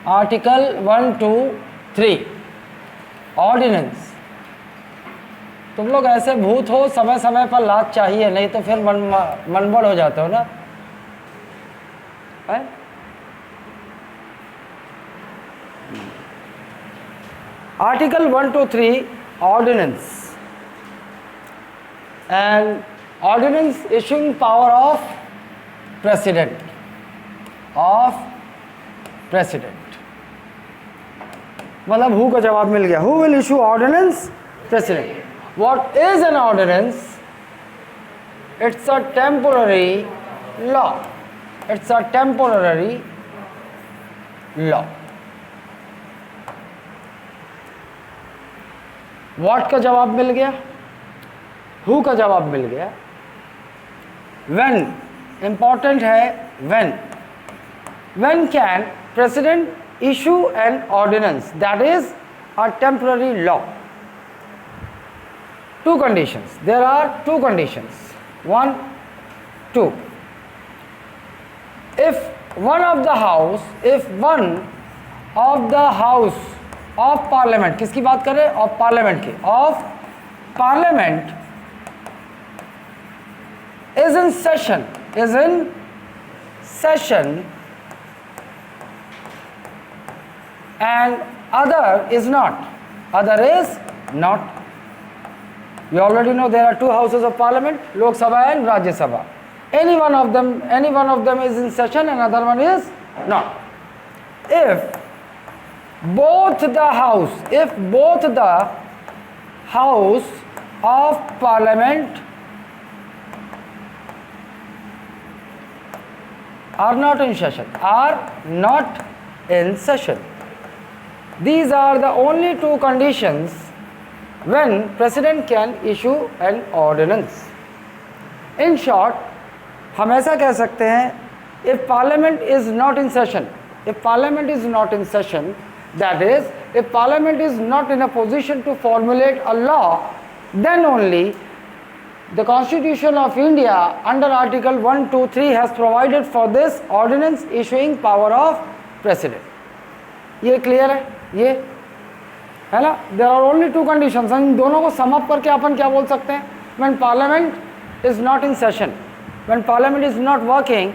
Article 1, 2, 3 ordinance. तुम लोग ऐसे भूत हो, समय समय पर लात चाहिए, नहीं तो फिर मनबड़ हो जाते हो ना। Article 1, 2, 3 ordinance and ordinance issuing power of president मतलब हु का जवाब मिल गया। Who will issue ordinance? President. What is an ordinance? It's a temporary law. It's a temporary law. What का जवाब मिल गया, हु का जवाब मिल गया। व्हेन इंपॉर्टेंट है, when can president issue an ordinance that is a temporary law? Two conditions. There are two conditions. 1, 2. If one of the house of parliament, किसकी बात कर रहे हैं? ऑफ पार्लियामेंट की। Of parliament is in session and other is not. You already know there are two houses of parliament, Lok Sabha and Rajya Sabha. Any one of them is in session and other one is not. If both the house of parliament are not in session, these are the only two conditions when president can issue an ordinance. In short, हम ऐसा कह सकते हैं, if parliament is not in session, that is, if parliament is not in a position to formulate a law, then only the Constitution of India under Article 1, 2, 3 has provided for this ordinance issuing power of president. ये clear है, ये है ना। There are only two conditions. इन दोनों को sum up करके अपन क्या बोल सकते हैं? When Parliament is not in session, when Parliament is not working,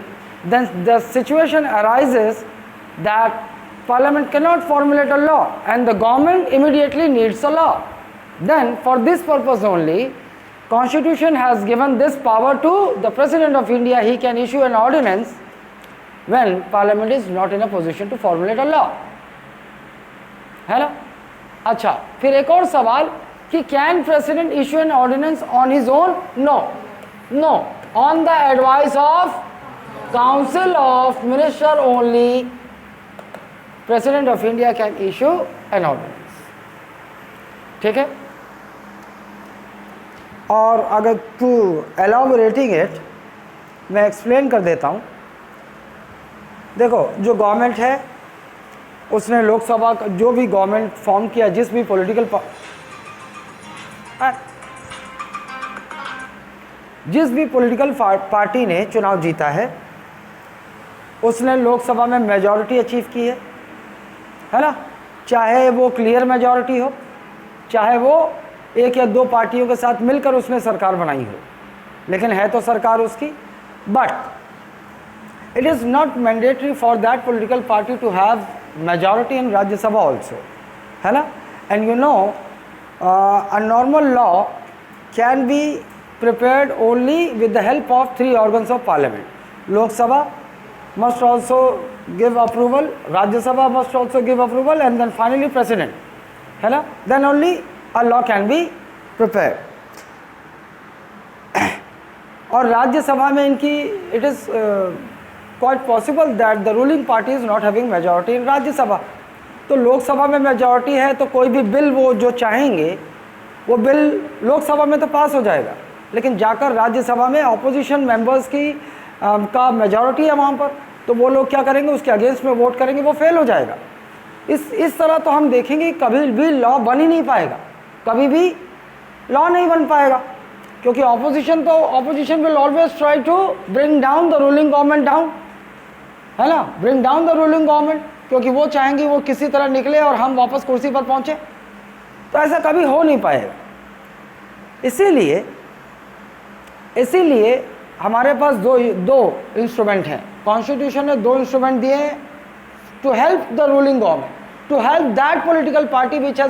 then the situation arises that Parliament can not formulate a law and the government immediately needs a law. Then for this purpose only Constitution has given this power to the President of India. He can issue an ordinance when Parliament is not in a position to formulate a law. है ना? अच्छा, फिर एक और सवाल कि can President issue an ordinance on his own? No. On the advice of Council of Minister only, President of India can issue an ordinance. ठीक है? और अगर टू एलॉबरेटिंग इट, मैं एक्सप्लेन कर देता हूँ। देखो, जो गवर्नमेंट है उसने लोकसभा का जो भी गवर्नमेंट फॉर्म किया, जिस भी पॉलिटिकल पार्टी ने चुनाव जीता है, उसने लोकसभा में मेजॉरिटी अचीव की है ना। चाहे वो क्लियर मेजॉरिटी हो, चाहे वो एक या दो पार्टियों के साथ मिलकर उसने सरकार बनाई हो, लेकिन है तो सरकार उसकी। But it is not mandatory for that political party to have majority in Rajya Sabha also, है ना। And you know, a normal law can be prepared only with the help of three organs of parliament. Lok Sabha must also give approval, Rajya Sabha must also give approval, and then finally president, है ना। then only a law can be prepared. और राज्य सभा में इनकी it is quite possible that the ruling party is not having majority in राज्य सभा। तो लोकसभा में मेजॉरिटी है तो कोई भी बिल वो जो चाहेंगे वो बिल लोकसभा में तो पास हो जाएगा, लेकिन जाकर राज्यसभा में ऑपोजिशन मेंबर्स की का मेजॉरिटी है वहाँ पर, तो वो लोग क्या करेंगे, उसके अगेंस्ट में वोट करेंगे, वो फेल हो जाएगा। इस तरह तो हम देखेंगे कभी भी लॉ बन ही नहीं पाएगा, कभी भी लॉ नहीं बन पाएगा, क्योंकि opposition will always try to bring down the ruling government down, है ना, bring down the ruling government. क्योंकि वो चाहेंगी वो किसी तरह निकले और हम वापस कुर्सी पर पहुंचे, तो ऐसा कभी हो नहीं पाएगा। इसीलिए हमारे पास दो इंस्ट्रूमेंट हैं। कॉन्स्टिट्यूशन ने दो इंस्ट्रूमेंट दिए हैं to help the ruling government, to help that political party which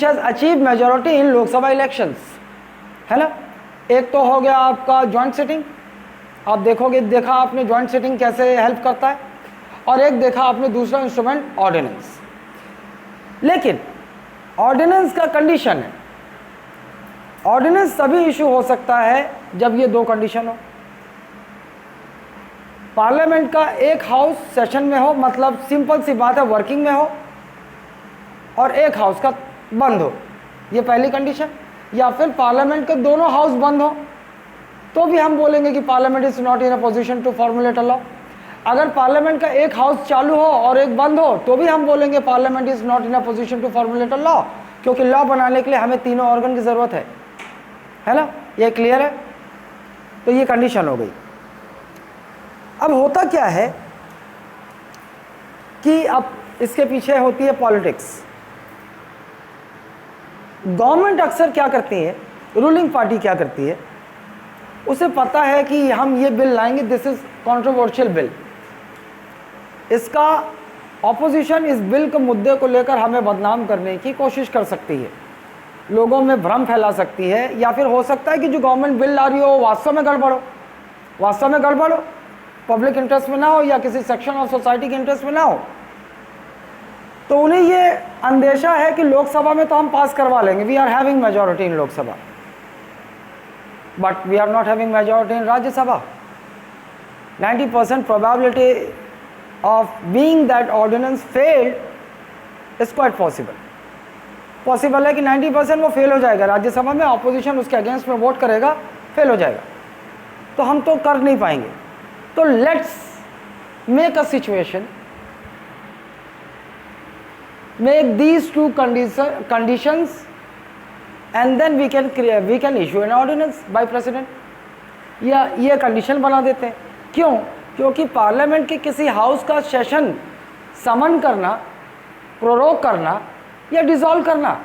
has achieve majority in Lok Sabha elections, है ना। एक तो हो गया आपका जॉइंट सिटिंग, आप देखा आपने जॉइंट सिटिंग कैसे हेल्प करता है, और एक देखा आपने दूसरा इंस्ट्रूमेंट ऑर्डिनेंस। लेकिन ऑर्डिनेंस का कंडीशन है, ऑर्डिनेंस तभी इशू हो सकता है जब ये दो कंडीशन हो। पार्लियामेंट का एक हाउस सेशन में हो, मतलब सिंपल सी बात है वर्किंग में हो, और एक हाउस का बंद हो, ये पहली कंडीशन। या फिर पार्लियामेंट के दोनों हाउस बंद हो तो भी हम बोलेंगे कि Parliament is not in a position to formulate a law. अगर पार्लियामेंट का एक हाउस चालू हो और एक बंद हो तो भी हम बोलेंगे Parliament is not in a position to formulate a law, क्योंकि लॉ बनाने के लिए हमें तीनों ऑर्गन की ज़रूरत है ना। ये क्लियर है? तो ये कंडीशन हो गई। अब होता क्या है कि अब इसके पीछे होती है पॉलिटिक्स। गवर्नमेंट अक्सर क्या करती है, रूलिंग पार्टी क्या करती है, उसे पता है कि हम ये बिल लाएंगे, दिस इज कंट्रोवर्शियल बिल, इसका ऑपोजिशन इस बिल के मुद्दे को लेकर हमें बदनाम करने की कोशिश कर सकती है, लोगों में भ्रम फैला सकती है, या फिर हो सकता है कि जो गवर्नमेंट बिल ला रही हो वास्तव में गड़बड़ हो, पब्लिक इंटरेस्ट में ना हो या किसी सेक्शन ऑफ सोसाइटी के इंटरेस्ट में ना हो। तो उन्हें ये अंदेशा है कि लोकसभा में तो हम पास करवा लेंगे, we are having majority in Lok Sabha, but we are not having majority in Rajya Sabha. 90% probability of being that ordinance failed is quite possible है कि 90% वो फेल हो जाएगा राज्यसभा में, ऑपोजिशन उसके अगेंस्ट में वोट करेगा, फेल हो जाएगा, तो हम तो कर नहीं पाएंगे। तो let's make a situation, make these two conditions and then we can issue an ordinance by president, या ये कंडीशन बना देते हैं। क्यों? क्योंकि पार्लियामेंट के किसी हाउस का सेशन समन करना, प्रोरोग करना या डिसॉल्व करना,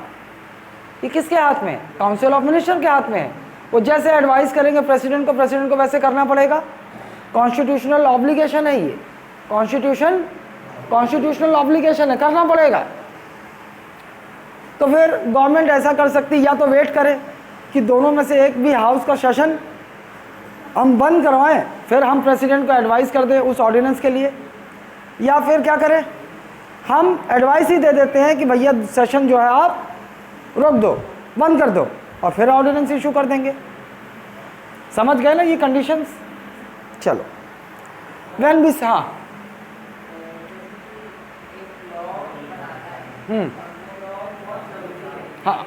ये किसके हाथ में है? काउंसिल ऑफ मिनिस्टर के हाथ में है। वो जैसे एडवाइस करेंगे प्रेसिडेंट को वैसे करना पड़ेगा। कॉन्स्टिट्यूशनल ऑब्लिगेशन है ये, कॉन्स्टिट्यूशनल ऑब्लिगेशन है, करना पड़ेगा। तो फिर गवर्नमेंट ऐसा कर सकती है, या तो वेट करे कि दोनों में से एक भी हाउस का सेशन हम बंद करवाएं, फिर हम प्रेसिडेंट को एडवाइस कर दें उस ऑर्डिनेंस के लिए, या फिर क्या करें, हम एडवाइस ही दे देते हैं कि भैया सेशन जो है आप रोक दो, बंद कर दो, और फिर ऑर्डिनेंस इशू कर देंगे। समझ गए ना ये कंडीशंस? चलो व्हेन भी, हाँ हाँ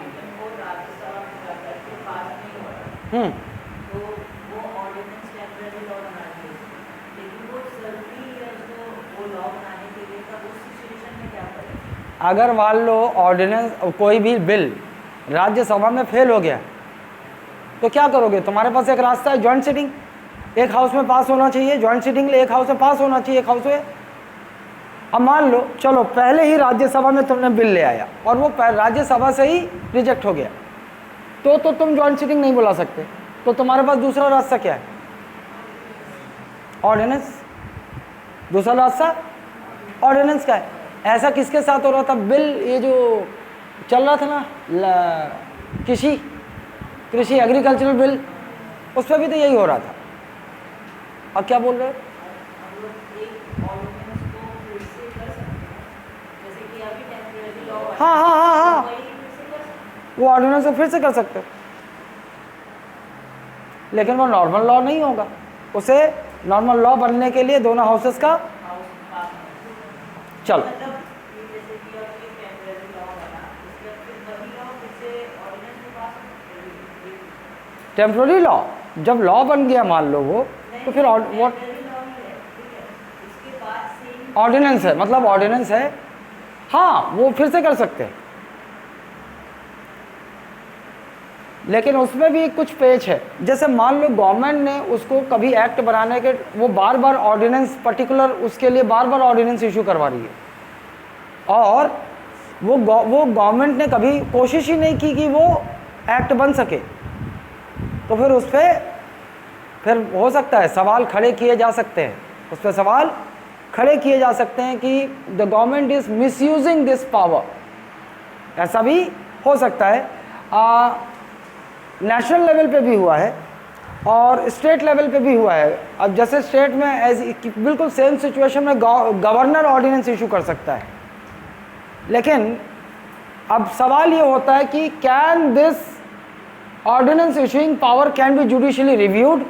अगर मान लो ऑर्डिनेंस, कोई भी बिल राज्यसभा में फेल हो गया तो क्या करोगे? तुम्हारे पास एक रास्ता है, जॉइंट सिटिंग, एक हाउस में पास होना चाहिए, जॉइंट सिटिंग ले एक हाउस में पास होना चाहिए, एक हाउस में। अब मान लो चलो पहले ही राज्यसभा में तुमने बिल ले आया और वो राज्यसभा से ही रिजेक्ट हो गया, तो तुम जॉइंट सिटिंग नहीं बुला सकते, तो तुम्हारे पास दूसरा रास्ता क्या है? ऑर्डिनेंस। दूसरा रास्ता ऑर्डिनेंस का है। ऐसा किसके साथ हो रहा था? बिल ये जो चल रहा था ना, कृषि एग्रीकल्चरल बिल, उस पर भी तो यही हो रहा था। अब क्या बोल रहे हो? हाँ, वो ऑर्डिनेंस को फिर से कर सकते हो, लेकिन वो नॉर्मल लॉ नहीं होगा। उसे नॉर्मल लॉ बनने के लिए दोनों हाउसेस का, चलो टेम्पररी लॉ, जब लॉ बन गया मान लो वो, तो फिर वो ऑर्डिनेंस है, मतलब ऑर्डिनेंस है, हाँ वो फिर से कर सकते हैं। लेकिन उसमें भी कुछ पेच है। जैसे मान लो गवर्नमेंट ने उसको कभी एक्ट बनाने के, वो बार बार ऑर्डिनेंस, पर्टिकुलर उसके लिए बार बार ऑर्डिनेंस इशू करवा रही है, और वो गवर्नमेंट ने कभी कोशिश ही नहीं की कि वो एक्ट बन सके, तो फिर उस पर फिर हो सकता है सवाल खड़े किए जा सकते हैं, उस पर सवाल खड़े किए जा सकते हैं कि the government is misusing this power, ऐसा भी हो सकता है। नेशनल लेवल पे भी हुआ है और स्टेट लेवल पे भी हुआ है। अब जैसे स्टेट में बिल्कुल सेम सिचुएशन में गवर्नर ऑर्डिनेंस इशू कर सकता है, लेकिन अब सवाल ये होता है कि can this ordinance issuing power can be judicially reviewed.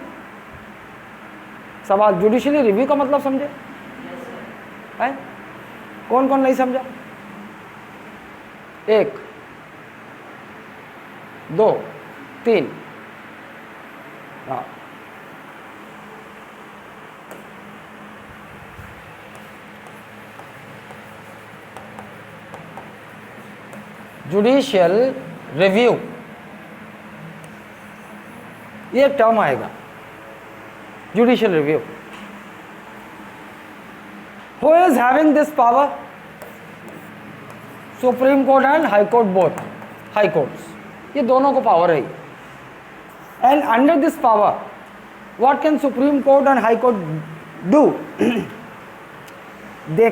सवाल जुडिशियली रिव्यू का मतलब समझे है? कौन कौन नहीं समझा? 1 2 3, हाँ, जुडिशियल रिव्यू, ये टर्म आएगा, judicial review. Who is having this power? Supreme Court and High court, both high courts, ये दोनों को पावर है। And under this power what can Supreme Court and High Court do? they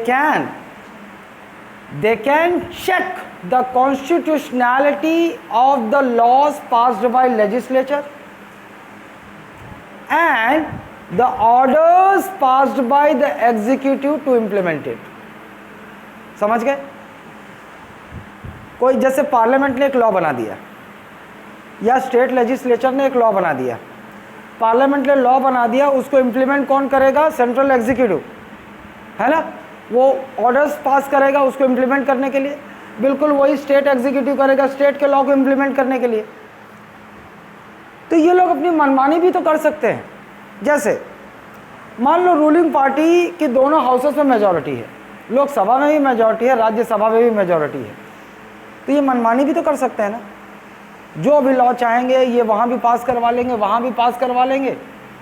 can check the constitutionality of the laws passed by legislature and the orders passed by the executive to implement it. समझ गए? कोई जैसे parliament ने एक law बना दिया या state legislature ने एक लॉ बना दिया, पार्लियामेंट ने लॉ बना दिया, उसको इम्प्लीमेंट कौन करेगा? सेंट्रल एग्जीक्यूटिव, है ना? वो ऑर्डर्स पास करेगा उसको इम्प्लीमेंट करने के लिए, बिल्कुल वही स्टेट एग्जीक्यूटिव करेगा स्टेट के लॉ को इम्प्लीमेंट करने के लिए। तो ये लोग अपनी मनमानी भी तो कर सकते हैं। जैसे मान लो रूलिंग पार्टी की दोनों हाउसेस में मेजॉरिटी है, लोकसभा में भी मेजॉरिटी है, राज्यसभा में भी मेजॉरिटी है, तो ये मनमानी भी तो कर सकते हैं ना। जो भी लॉ चाहेंगे ये वहाँ भी पास करवा लेंगे, वहाँ भी पास करवा लेंगे,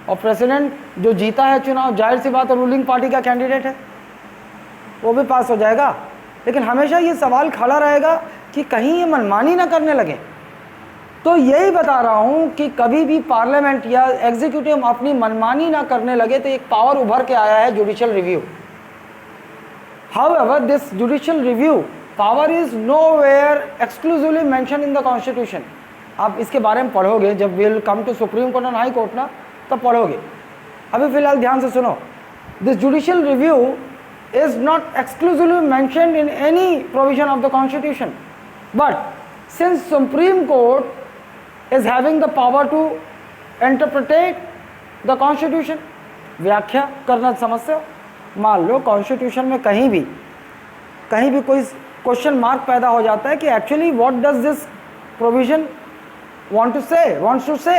और प्रेसिडेंट जो जीता है चुनाव, जाहिर सी बात है रूलिंग पार्टी का कैंडिडेट है, वो भी पास हो जाएगा। लेकिन हमेशा ये सवाल खड़ा रहेगा कि कहीं ये मनमानी ना करने लगे। तो यही बता रहा हूँ कि कभी भी पार्लियामेंट या एग्जीक्यूटिव अपनी मनमानी ना करने लगे, तो एक पावर उभर के आया है, judicial review. However this judicial review power is nowhere exclusively mention in the constitution. आप इसके बारे में पढ़ोगे जब will come to Supreme Court and High Court ना, तब पढ़ोगे। अभी फिलहाल ध्यान से सुनो, this judicial review is not exclusively mentioned in any provision of the constitution, but since Supreme Court is having the power to interpret the constitution, व्याख्या करना समझते हो। मान लो कॉन्स्टिट्यूशन में कहीं भी कोई क्वेश्चन मार्क पैदा हो जाता है कि actually what does this provision wants to say.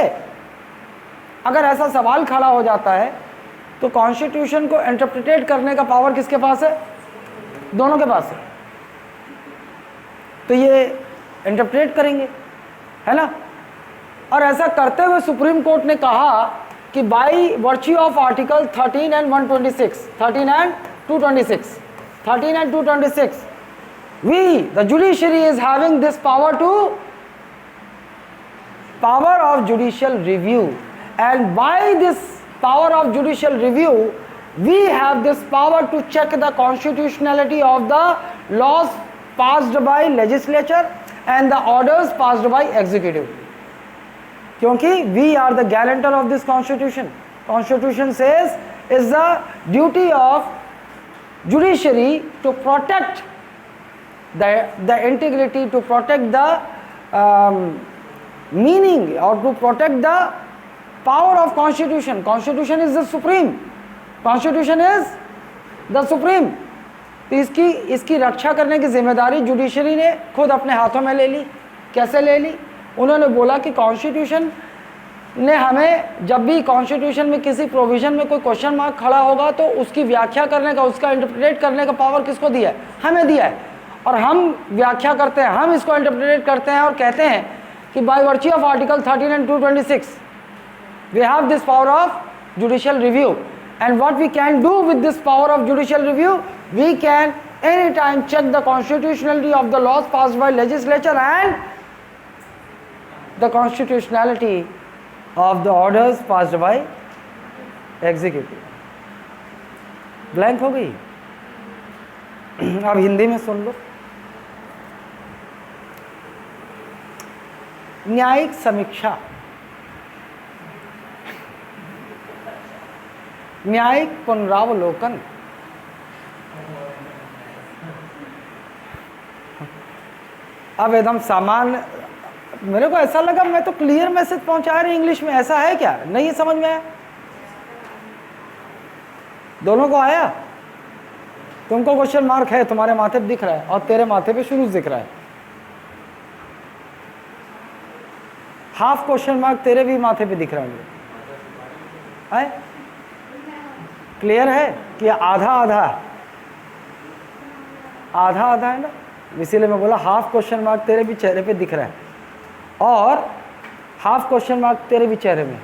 अगर ऐसा सवाल खड़ा हो जाता है तो कॉन्स्टिट्यूशन को इंटरप्रिटेट करने का पावर किसके पास है? दोनों के पास है। तो ये इंटरप्रेट करेंगे, है ना। और ऐसा करते हुए सुप्रीम कोर्ट ने कहा कि by virtue of article 13 and 126, 13 and 226 we the judiciary is having this power of judicial review, and by this power of judicial review we have this power to check the constitutionality of the laws passed by legislature and the orders passed by executive, क्योंकि we are the guarantor of this constitution says is the duty of judiciary to protect the integrity, to protect the meaning or to protect the power of constitution is the supreme, constitution is the supreme। तो इसकी रक्षा करने की जिम्मेदारी judiciary ने खुद अपने हाथों में ले ली। कैसे ले ली? उन्होंने बोला कि कॉन्स्टिट्यूशन ने हमें, जब भी कॉन्स्टिट्यूशन में किसी प्रोविजन में कोई क्वेश्चन मार्क खड़ा होगा तो उसकी व्याख्या करने का, उसका इंटरप्रेट करने का पावर किसको दिया है? हमें दिया है। और हम व्याख्या करते हैं, हम इसको इंटरप्रेट करते हैं और कहते हैं कि by virtue of Article 13 and 226 we have this power of judicial review, and what we can do with this power of judicial review, we can anytime check the constitutionality of the laws passed by legislature and the constitutionality of the orders passed by executive. Blank हो गई। अब हिंदी में सुन लो। न्यायिक समीक्षा, न्यायिक पुनरावलोकन, अब एकदम सामान्य, मेरे को ऐसा लगा मैं तो क्लियर मैसेज पहुंचा रही इंग्लिश में, ऐसा है क्या? नहीं है समझ में आया? दोनों को आया? तुमको क्वेश्चन मार्क है, तुम्हारे माथे पे दिख रहा है, और तेरे माथे पे शुरू दिख रहा है। हाफ क्वेश्चन मार्क तेरे भी माथे पे दिख रहा है। क्लियर है कि आधा आधा, आधा आधा है ना, इसीलिए मैं बोला हाफ क्वेश्चन मार्क तेरे भी चेहरे पे दिख रहा है और हाफ क्वेश्चन मार्क तेरे भी चेहरे में।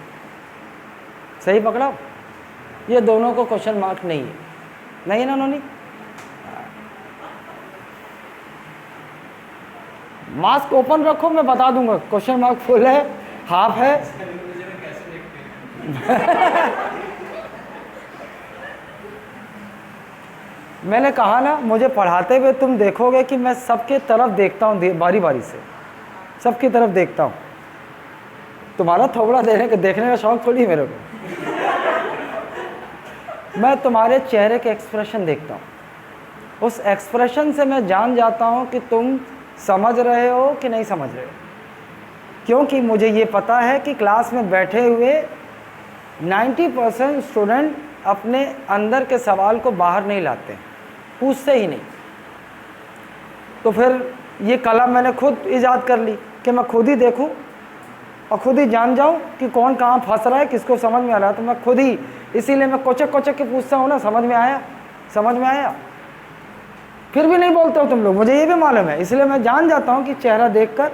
सही पकड़ा? ये दोनों को क्वेश्चन मार्क नहीं है, नहीं है ना नोनी? मास्क ओपन रखो, मैं बता दूंगा क्वेश्चन मार्क फुल है, हाफ है। मैंने कहा ना, मुझे पढ़ाते हुए तुम देखोगे कि मैं सबके तरफ देखता हूँ, बारी बारी से सबकी तरफ देखता हूँ। तुम्हारा थोबड़ा देखने का शौक थोड़ी है मेरे को। मैं तुम्हारे चेहरे के एक्सप्रेशन देखता हूँ, उस एक्सप्रेशन से मैं जान जाता हूँ कि तुम समझ रहे हो कि नहीं समझ रहे हो, क्योंकि मुझे ये पता है कि क्लास में बैठे हुए 90% स्टूडेंट अपने अंदर के सवाल को बाहर नहीं लाते, पूछते ही नहीं। तो फिर ये कला मैंने खुद ईजाद कर ली कि मैं खुद ही देखूं और खुद ही जान जाऊं कि कौन कहाँ फंस रहा है, किसको समझ में आ रहा है। तो मैं खुद ही, इसीलिए मैं कोचक कोचक के पूछता हूँ ना, समझ में आया, समझ में आया। फिर भी नहीं बोलते हो तुम लोग, मुझे ये भी मालूम है, इसलिए मैं जान जाता हूँ कि चेहरा देखकर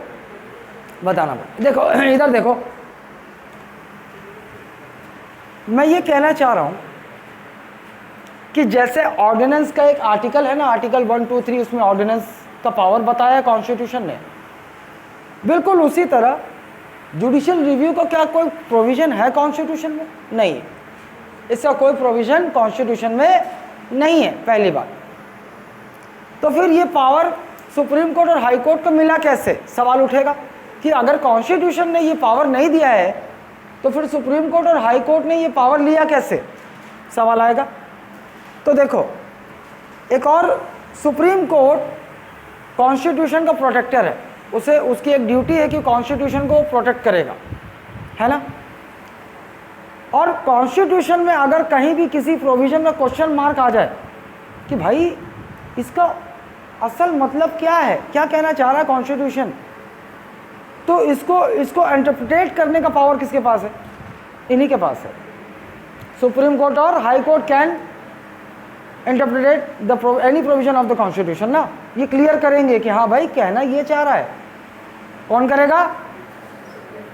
बताना पड़ता। देखो इधर देखो, मैं ये कहना चाह रहा हूँ कि जैसे ऑर्डिनेंस का एक आर्टिकल है ना, आर्टिकल 1, 2, 3, उसमें ऑर्डिनेंस का पावर बताया कॉन्स्टिट्यूशन ने, बिल्कुल उसी तरह जुडिशियल रिव्यू का क्या कोई प्रोविजन है कॉन्स्टिट्यूशन में? नहीं, इसका कोई प्रोविजन कॉन्स्टिट्यूशन में नहीं है, पहली बात। तो फिर ये पावर सुप्रीम कोर्ट और हाई कोर्ट को मिला कैसे? सवाल उठेगा कि अगर कॉन्स्टिट्यूशन ने ये पावर नहीं दिया है तो फिर सुप्रीम कोर्ट और हाई कोर्ट ने ये पावर लिया कैसे? सवाल आएगा। तो देखो, एक और, सुप्रीम कोर्ट कॉन्स्टिट्यूशन का प्रोटेक्टर है, उसे उसकी एक ड्यूटी है कि कॉन्स्टिट्यूशन को प्रोटेक्ट करेगा, है ना। और कॉन्स्टिट्यूशन में अगर कहीं भी किसी प्रोविजन में क्वेश्चन मार्क आ जाए कि भाई इसका असल मतलब क्या है, क्या कहना चाह रहा है कॉन्स्टिट्यूशन, तो इसको इंटरप्रिटेट करने का पावर किसके पास है? इन्हीं के पास है। सुप्रीम कोर्ट और high court can interpret any provision of the constitution ना, ये क्लियर करेंगे कि हाँ भाई कहना ये चाह रहा है। कौन करेगा?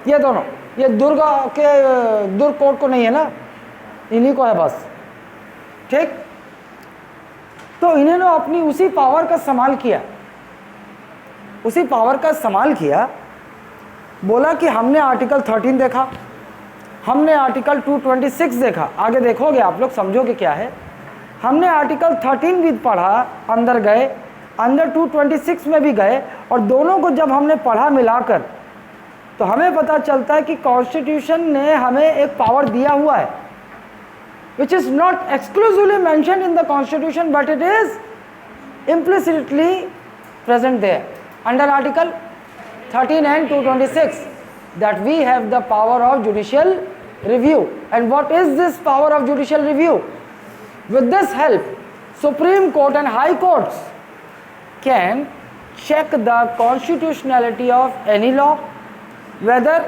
ये दोनों, ये दुर्ग कोर्ट को नहीं है ना, इन्हीं को है बस, ठीक। तो इन्होंने अपनी उसी पावर का इस्तेमाल किया, उसी पावर का इस्तेमाल किया, बोला कि हमने आर्टिकल 13 देखा, हमने आर्टिकल 226 देखा, आगे देखोगे आप लोग समझोगे क्या है। हमने आर्टिकल 13 भी पढ़ा, अंदर गए, अंदर 226 में भी गए, और दोनों को जब हमने पढ़ा मिलाकर तो हमें पता चलता है कि कॉन्स्टिट्यूशन ने हमें एक पावर दिया हुआ है which is not exclusively mentioned in the constitution but it is implicitly present there under article 13 and 226 that we have the power of judicial review. And what is this power of judicial review? With this help, Supreme Court and High Courts can check the constitutionality of any law, whether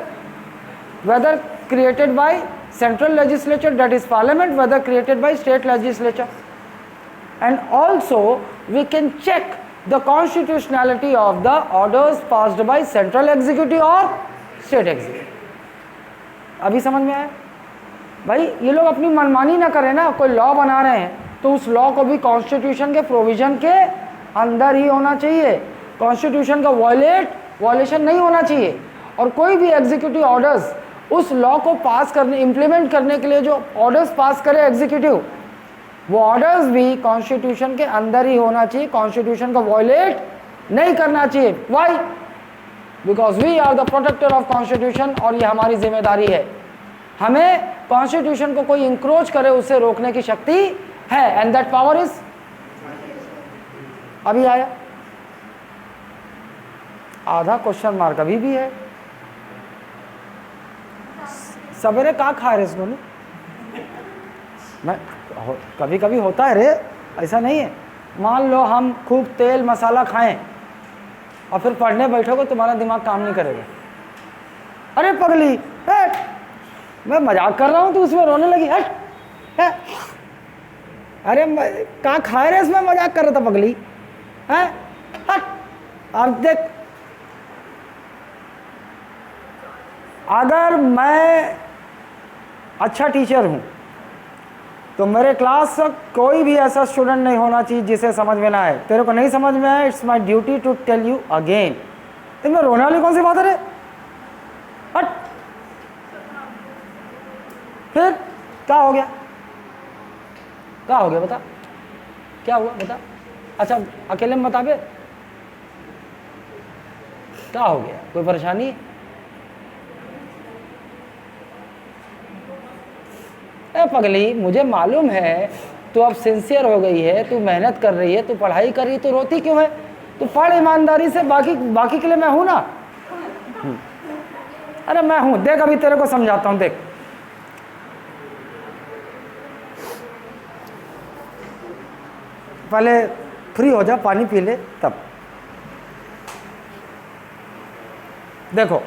created by central legislature, that is parliament, whether created by state legislature. And also we can check the constitutionality of the orders passed by central executive और state executive. अभी समझ में आया भाई? ये लोग अपनी मनमानी ना करें ना, कोई लॉ बना रहे हैं तो उस लॉ को भी कॉन्स्टिट्यूशन के प्रोविजन के अंदर ही होना चाहिए, कॉन्स्टिट्यूशन का वायलेशन नहीं होना चाहिए। और कोई भी एग्जीक्यूटिव ऑर्डर्स उस लॉ को पास करने, इम्प्लीमेंट करने के लिए जो ऑर्डर्स पास करे एग्जीक्यूटिव, वो ऑर्डर्स भी कॉन्स्टिट्यूशन के अंदर ही होना चाहिए, कॉन्स्टिट्यूशन का वायलेट नहीं करना चाहिए। Why? Because we are the protector of constitution, और ये हमारी जिम्मेदारी है। हमें कॉन्स्टिट्यूशन को कोई इंक्रोच करे उसे रोकने की शक्ति है, एंड दैट पावर इज, अभी आया आधा क्वेश्चन मार्क अभी भी है। सवेरे कहाँ खाए रे इसको? मैं कभी कभी होता है रे, ऐसा नहीं है। मान लो हम खूब तेल मसाला खाएं और फिर पढ़ने बैठोगे, तुम्हारा दिमाग काम नहीं करेगा। अरे पगली, मैं मजाक कर रहा हूँ, तो उसमें रोने लगी। हट, अरे कहाँ खाए रहे, इसमें मजाक कर रहा था पगली। है हट। अब देख, अगर मैं अच्छा टीचर हूँ तो मेरे क्लास का कोई भी ऐसा स्टूडेंट नहीं होना चाहिए जिसे समझ में ना आए। तेरे को नहीं समझ में आए, it's my duty to tell you again. इसमें रोने वाली कौन सी बात है रे? हट। फिर क्या हो गया? क्या हो गया बता, क्या हुआ बता? अच्छा अकेले में बता बे, क्या हो गया? कोई परेशानी? ए पगली, मुझे मालूम है तू अब सिंसियर हो गई है, तू मेहनत कर रही है, तू पढ़ाई कर रही है, तू रोती क्यों है? तू पढ़ ईमानदारी से, बाकी के लिए मैं हूं ना। अरे मैं हूं, देख अभी तेरे को समझाता हूं। देख, पहले फ्री हो जा, पानी पी ले तब। देखो,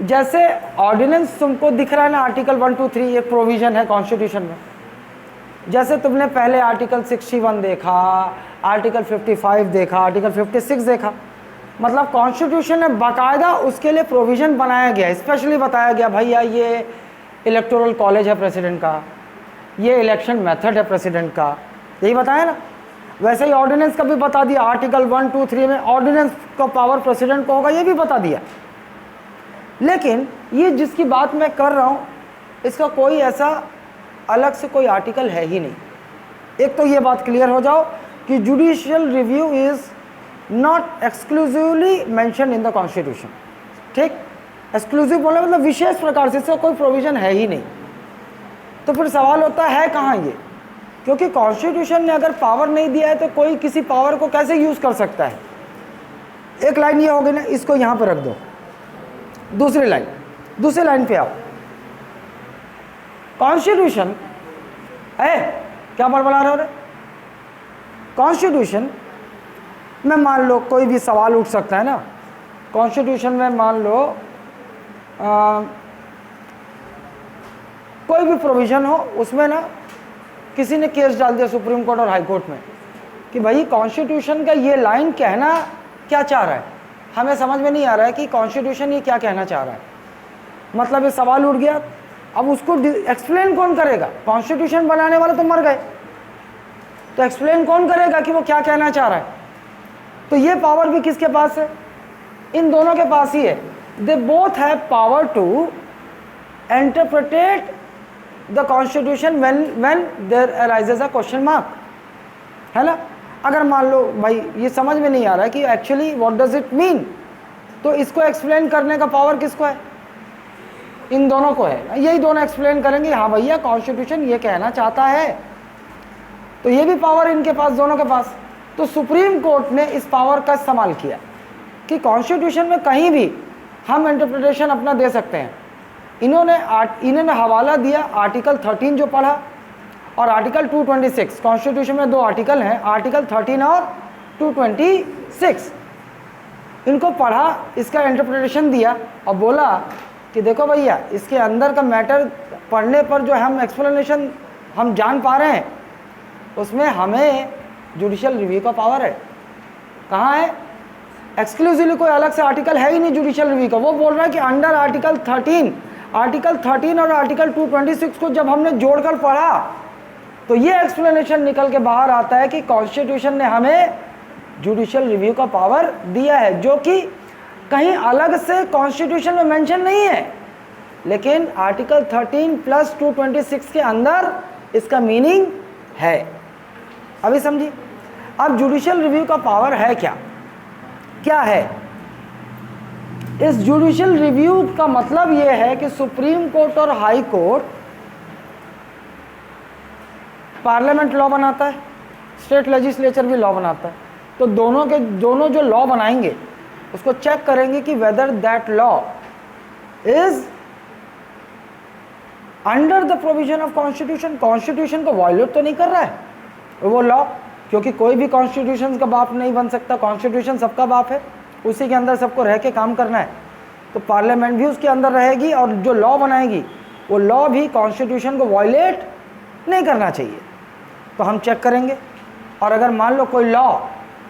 जैसे ऑर्डिनेंस तुमको दिख रहा है ना, आर्टिकल 1, 2, 3 एक प्रोविजन है कॉन्स्टिट्यूशन में। जैसे तुमने पहले आर्टिकल 61 देखा, आर्टिकल 55 देखा, आर्टिकल 56 देखा, मतलब कॉन्स्टिट्यूशन में बाकायदा उसके लिए प्रोविजन बनाया गया, स्पेशली बताया गया भैया ये इलेक्टोरल कॉलेज है प्रेसिडेंट का, ये इलेक्शन मेथड है प्रेसिडेंट का, यही बताया ना। वैसे ही ऑर्डिनेंस का भी बता दिया, आर्टिकल 1, 2, 3 में ऑर्डिनेंस का पावर प्रेसिडेंट को होगा, ये भी बता दिया। लेकिन ये जिसकी बात मैं कर रहा हूँ, इसका कोई ऐसा अलग से कोई आर्टिकल है ही नहीं। एक तो ये बात क्लियर हो जाओ कि judicial review is not exclusively mention in the constitution. ठीक, एक्सक्लूसिव बोले मतलब विशेष प्रकार से, इसका कोई प्रोविजन है ही नहीं। तो फिर सवाल होता है कहाँ ये? क्योंकि कॉन्स्टिट्यूशन ने अगर पावर नहीं दिया है तो कोई किसी पावर को कैसे यूज़ कर सकता है? एक लाइन ये हो गई ना, इसको यहाँ पर रख दो। दूसरी लाइन पे आओ। कॉन्स्टिट्यूशन है, क्या बड़बड़ा रहे हो रे? कॉन्स्टिट्यूशन में मान लो कोई भी सवाल उठ सकता है ना। कॉन्स्टिट्यूशन में मान लो कोई भी प्रोविज़न हो, उसमें ना किसी ने केस डाल दिया सुप्रीम कोर्ट और हाई कोर्ट में कि भाई कॉन्स्टिट्यूशन का ये लाइन कहना क्या चाह रहा है, हमें समझ में नहीं आ रहा है कि कॉन्स्टिट्यूशन ये क्या कहना चाह रहा है। मतलब ये सवाल उठ गया, अब उसको एक्सप्लेन कौन करेगा? कॉन्स्टिट्यूशन बनाने वाले तो मर गए, तो एक्सप्लेन कौन करेगा कि वो क्या कहना चाह रहा है? तो ये पावर भी किसके पास है? इन दोनों के पास ही है। They both have power to interpretate the constitution when there arises a question mark, है ना। अगर मान लो भाई ये समझ में नहीं आ रहा है कि actually what does it mean, तो इसको एक्सप्लेन करने का पावर किसको है? इन दोनों को है। यही दोनों एक्सप्लेन करेंगे, हाँ भैया कॉन्स्टिट्यूशन ये कहना चाहता है, तो ये भी पावर इनके पास, दोनों के पास। तो सुप्रीम कोर्ट ने इस पावर का इस्तेमाल किया कि कॉन्स्टिट्यूशन में कहीं भी हम इंटरप्रिटेशन अपना दे सकते हैं। इन्होंने हवाला दिया आर्टिकल 13 जो पढ़ा और आर्टिकल 226। कॉन्स्टिट्यूशन में दो आर्टिकल हैं, आर्टिकल 13 और 226। इनको पढ़ा, इसका इंटरप्रिटेशन दिया और बोला कि देखो भैया इसके अंदर का मैटर पढ़ने पर जो हम एक्सप्लेनेशन हम जान पा रहे हैं उसमें हमें जुडिशियल रिव्यू का पावर है। कहाँ है? एक्सक्लूसिवली कोई अलग से आर्टिकल है ही नहीं जुडिशियल रिव्यू का। वो बोल रहा है कि अंडर आर्टिकल 13 और आर्टिकल 226 को जब हमने जोड़कर पढ़ा तो ये एक्सप्लेनेशन निकल के बाहर आता है कि कॉन्स्टिट्यूशन ने हमें जुडिशियल रिव्यू का पावर दिया है, जो कि कहीं अलग से कॉन्स्टिट्यूशन में मेंशन नहीं है, लेकिन आर्टिकल 13 प्लस 226 के अंदर इसका मीनिंग है। अभी समझिए, अब जुडिशियल रिव्यू का पावर है क्या? क्या है? इस जुडिशियल रिव्यू का मतलब यह है कि सुप्रीम कोर्ट और हाई कोर्ट पार्लियामेंट लॉ बनाता है, स्टेट लेजिस्लेचर भी लॉ बनाता है, तो दोनों जो लॉ बनाएंगे उसको चेक करेंगे कि whether that law is under the provision of constitution, constitution को वायलेट तो नहीं कर रहा है वो लॉ, क्योंकि कोई भी कॉन्स्टिट्यूशन का बाप नहीं बन सकता, कॉन्स्टिट्यूशन सबका बाप है, उसी के अंदर सबको रह के काम करना है, तो पार्लियामेंट भी उसके अंदर रहेगी और जो लॉ बनाएगी वो लॉ भी कॉन्स्टिट्यूशन को वायलेट नहीं करना चाहिए। तो हम चेक करेंगे, और अगर मान लो कोई लॉ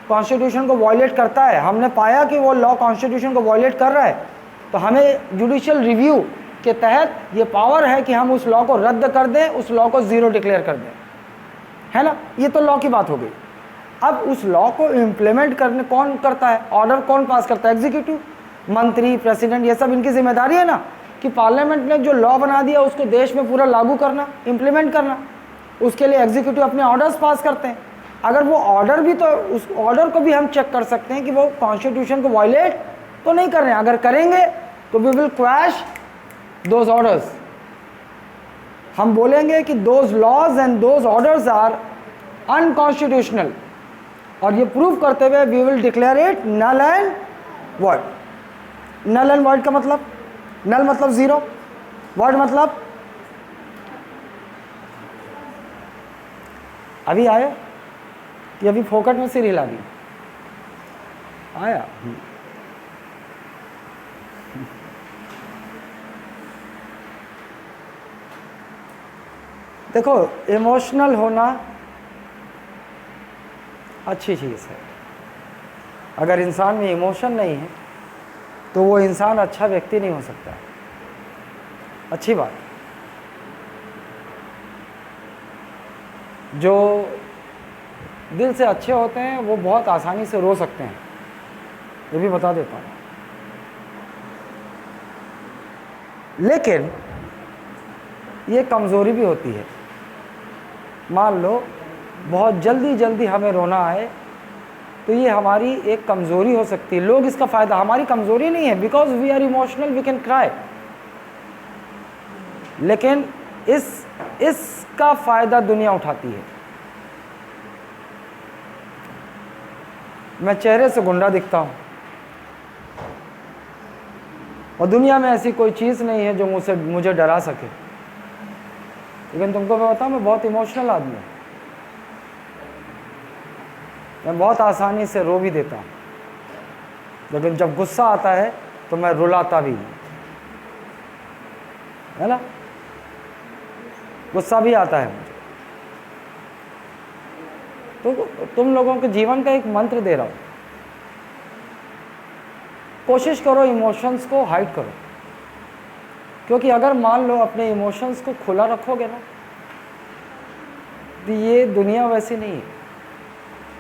कॉन्स्टिट्यूशन को वायलेट करता है, हमने पाया कि वो लॉ कॉन्स्टिट्यूशन को वायलेट कर रहा है, तो हमें जुडिशियल रिव्यू के तहत ये पावर है कि हम उस लॉ को रद्द कर दें, उस लॉ को ज़ीरो डिक्लेयर कर दें, है ना। ये तो लॉ की बात हो गई। अब उस लॉ को इम्प्लीमेंट करने कौन करता है? ऑर्डर कौन पास करता है? एग्जीक्यूटिव, मंत्री, प्रेसिडेंट, ये सब इनकी जिम्मेदारी है ना, कि पार्लियामेंट ने जो लॉ बना दिया उसको देश में पूरा लागू करना, इम्प्लीमेंट करना। उसके लिए एग्जीक्यूटिव अपने ऑर्डर्स पास करते हैं। अगर वो ऑर्डर भी, तो उस ऑर्डर को भी हम चेक कर सकते हैं कि वो कॉन्स्टिट्यूशन को वायलेट तो नहीं कर रहे हैं। अगर करेंगे तो we will crash those orders. हम बोलेंगे कि those laws and those orders are unconstitutional, और ये प्रूव करते हुए we will declare it null and void. Null and void का मतलब, नल मतलब ज़ीरो, वॉइड मतलब अभी आया कि अभी फोकट में सिर हिला दी आया। देखो, इमोशनल होना अच्छी चीज़ है। अगर इंसान में इमोशन नहीं है तो वो इंसान अच्छा व्यक्ति नहीं हो सकता, अच्छी बात। जो दिल से अच्छे होते हैं वो बहुत आसानी से रो सकते हैं, ये भी बता देता हूँ। लेकिन ये कमज़ोरी भी होती है। मान लो बहुत जल्दी हमें रोना आए तो ये हमारी एक कमज़ोरी हो सकती है। लोग इसका फ़ायदा, हमारी कमज़ोरी नहीं है, because we are emotional we can cry, लेकिन इसका फ़ायदा दुनिया उठाती है। मैं चेहरे से गुंडा दिखता हूँ और दुनिया में ऐसी कोई चीज़ नहीं है जो मुझे डरा सके, लेकिन तुमको मैं बताऊँ, मैं बहुत इमोशनल आदमी हूँ। मैं बहुत आसानी से रो भी देता हूँ, लेकिन जब गुस्सा आता है तो मैं रुलाता भी हूँ, है ना। गुस्सा भी आता है मुझे। तो तुम लोगों के जीवन का एक मंत्र दे रहा हूँ, कोशिश करो इमोशंस को हाइड करो, क्योंकि अगर मान लो अपने इमोशंस को खुला रखोगे ना, तो ये दुनिया वैसी नहीं है।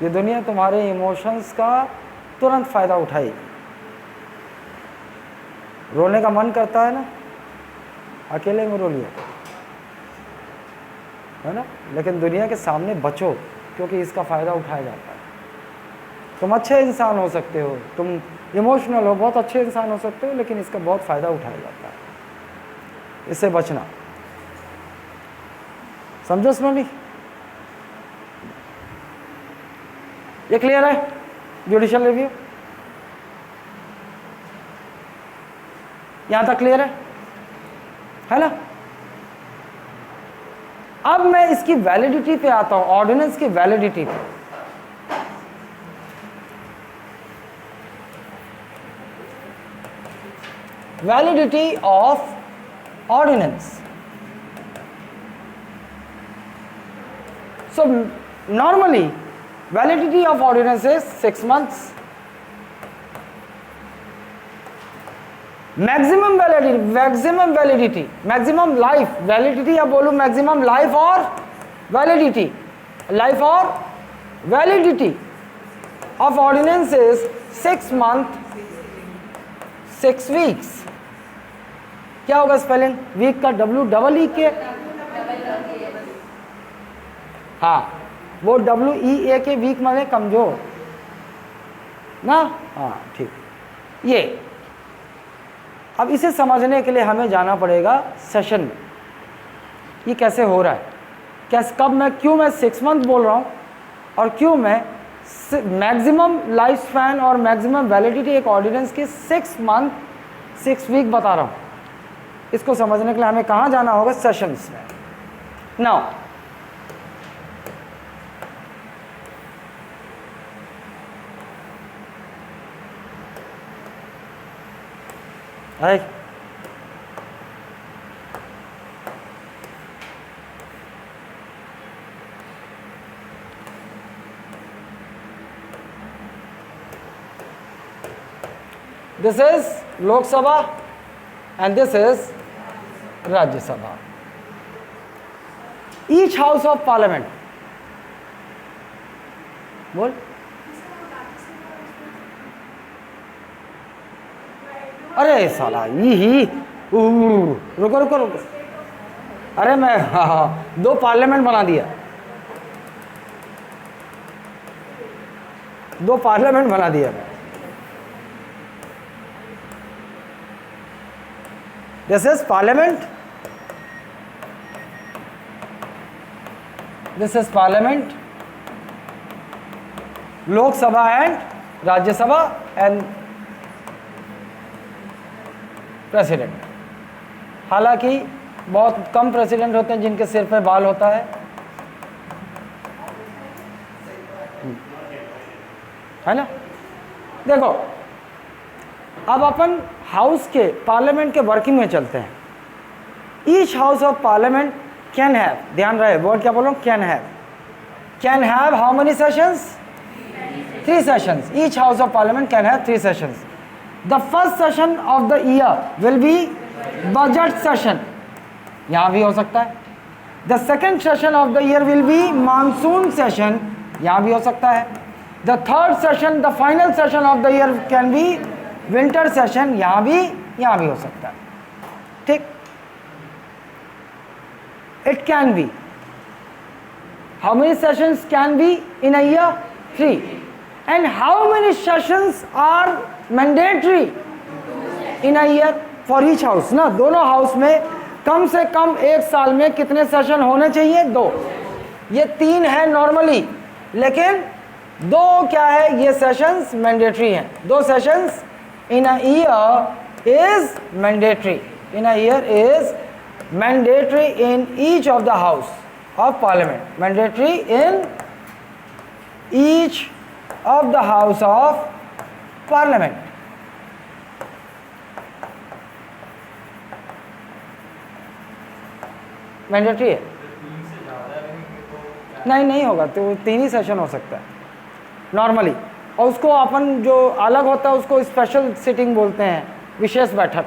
ये दुनिया तुम्हारे इमोशंस का तुरंत फ़ायदा उठाएगी। रोने का मन करता है ना, अकेले में रो लिया, है ना, लेकिन दुनिया के सामने बचो, क्योंकि इसका फ़ायदा उठाया जाता है। तुम अच्छे इंसान हो सकते हो, तुम इमोशनल हो, बहुत अच्छे इंसान हो सकते हो, लेकिन इसका बहुत फ़ायदा उठाया जाता है। इससे बचना, समझो स्लोली। ये क्लियर है जुडिशियल रिव्यू? यहां तक क्लियर है ना। अब मैं इसकी वैलिडिटी पे आता हूं, ऑर्डिनेंस की वैलिडिटी पे। Validity of ordinance. So Normally, validity of ordinance is 6 months. Maximum validity, maximum life, validity या बोलूँ maximum life और validity, life और validity of ordinance is 6 months 6 weeks. क्या होगा स्पेलिंग? वीक का W डबल ई के, हाँ वो WEA के वीक माने कमजोर ना, हाँ ठीक। ये अब इसे समझने के लिए हमें जाना पड़ेगा सेशन में, ये कैसे हो रहा है, कैसे, कब, मैं क्यों मैं 6 मंथ बोल रहा हूँ और क्यों मैं मैक्सिमम लाइफ स्पैन और मैक्सिमम वैलिडिटी एक ऑर्डिनेंस की 6 मंथ 6 वीक बता रहा हूँ। इसको समझने के लिए हमें कहाँ जाना होगा? सेशंस में। Now this is Lok Sabha and this is Rajya Sabha. Each house of parliament, बोल, अरे साला ही रुको रुको रुको, अरे मैं हाँ 2 पार्लियामेंट बना दिया, 2 पार्लियामेंट बना दिया मैं। This is parliament, this is parliament, Lok Sabha and Rajya Sabha and president. हालांकि बहुत कम प्रेसिडेंट होते हैं जिनके सिर पे बाल होता है ना। देखो अब अपन हाउस के पार्लियामेंट के वर्किंग में चलते हैं। Each house of parliament can have, ध्यान रहे वर्ड क्या बोलो, can have how many sessions? 3 sessions. Each house of parliament can have 3 sessions. The first session of the year will be budget session, यहाँ भी हो सकता है। The second session of the year will be monsoon session, यहाँ भी हो सकता है। The third session, the final session of the year can be winter session, यहाँ भी हो सकता है। ठीक, it can be. How many sessions can be in a year? 3. And how many sessions are mandatory in a year for each house ना। दोनों house में कम से कम एक साल में कितने सेशन होने चाहिए? 2। ये 3 है नॉर्मली, लेकिन 2 क्या है, ये सेशंस मैंडेटरी हैं। 2 sessions in a year is mandatory, in a year is mandatory in each of the house of parliament, mandatory in each of the house of parliament. Mandatory है, नहीं होगा तो 3 ही सेशन हो सकता है नॉर्मली, और उसको अपन जो अलग होता है उसको स्पेशल सिटिंग बोलते हैं, विशेष बैठक।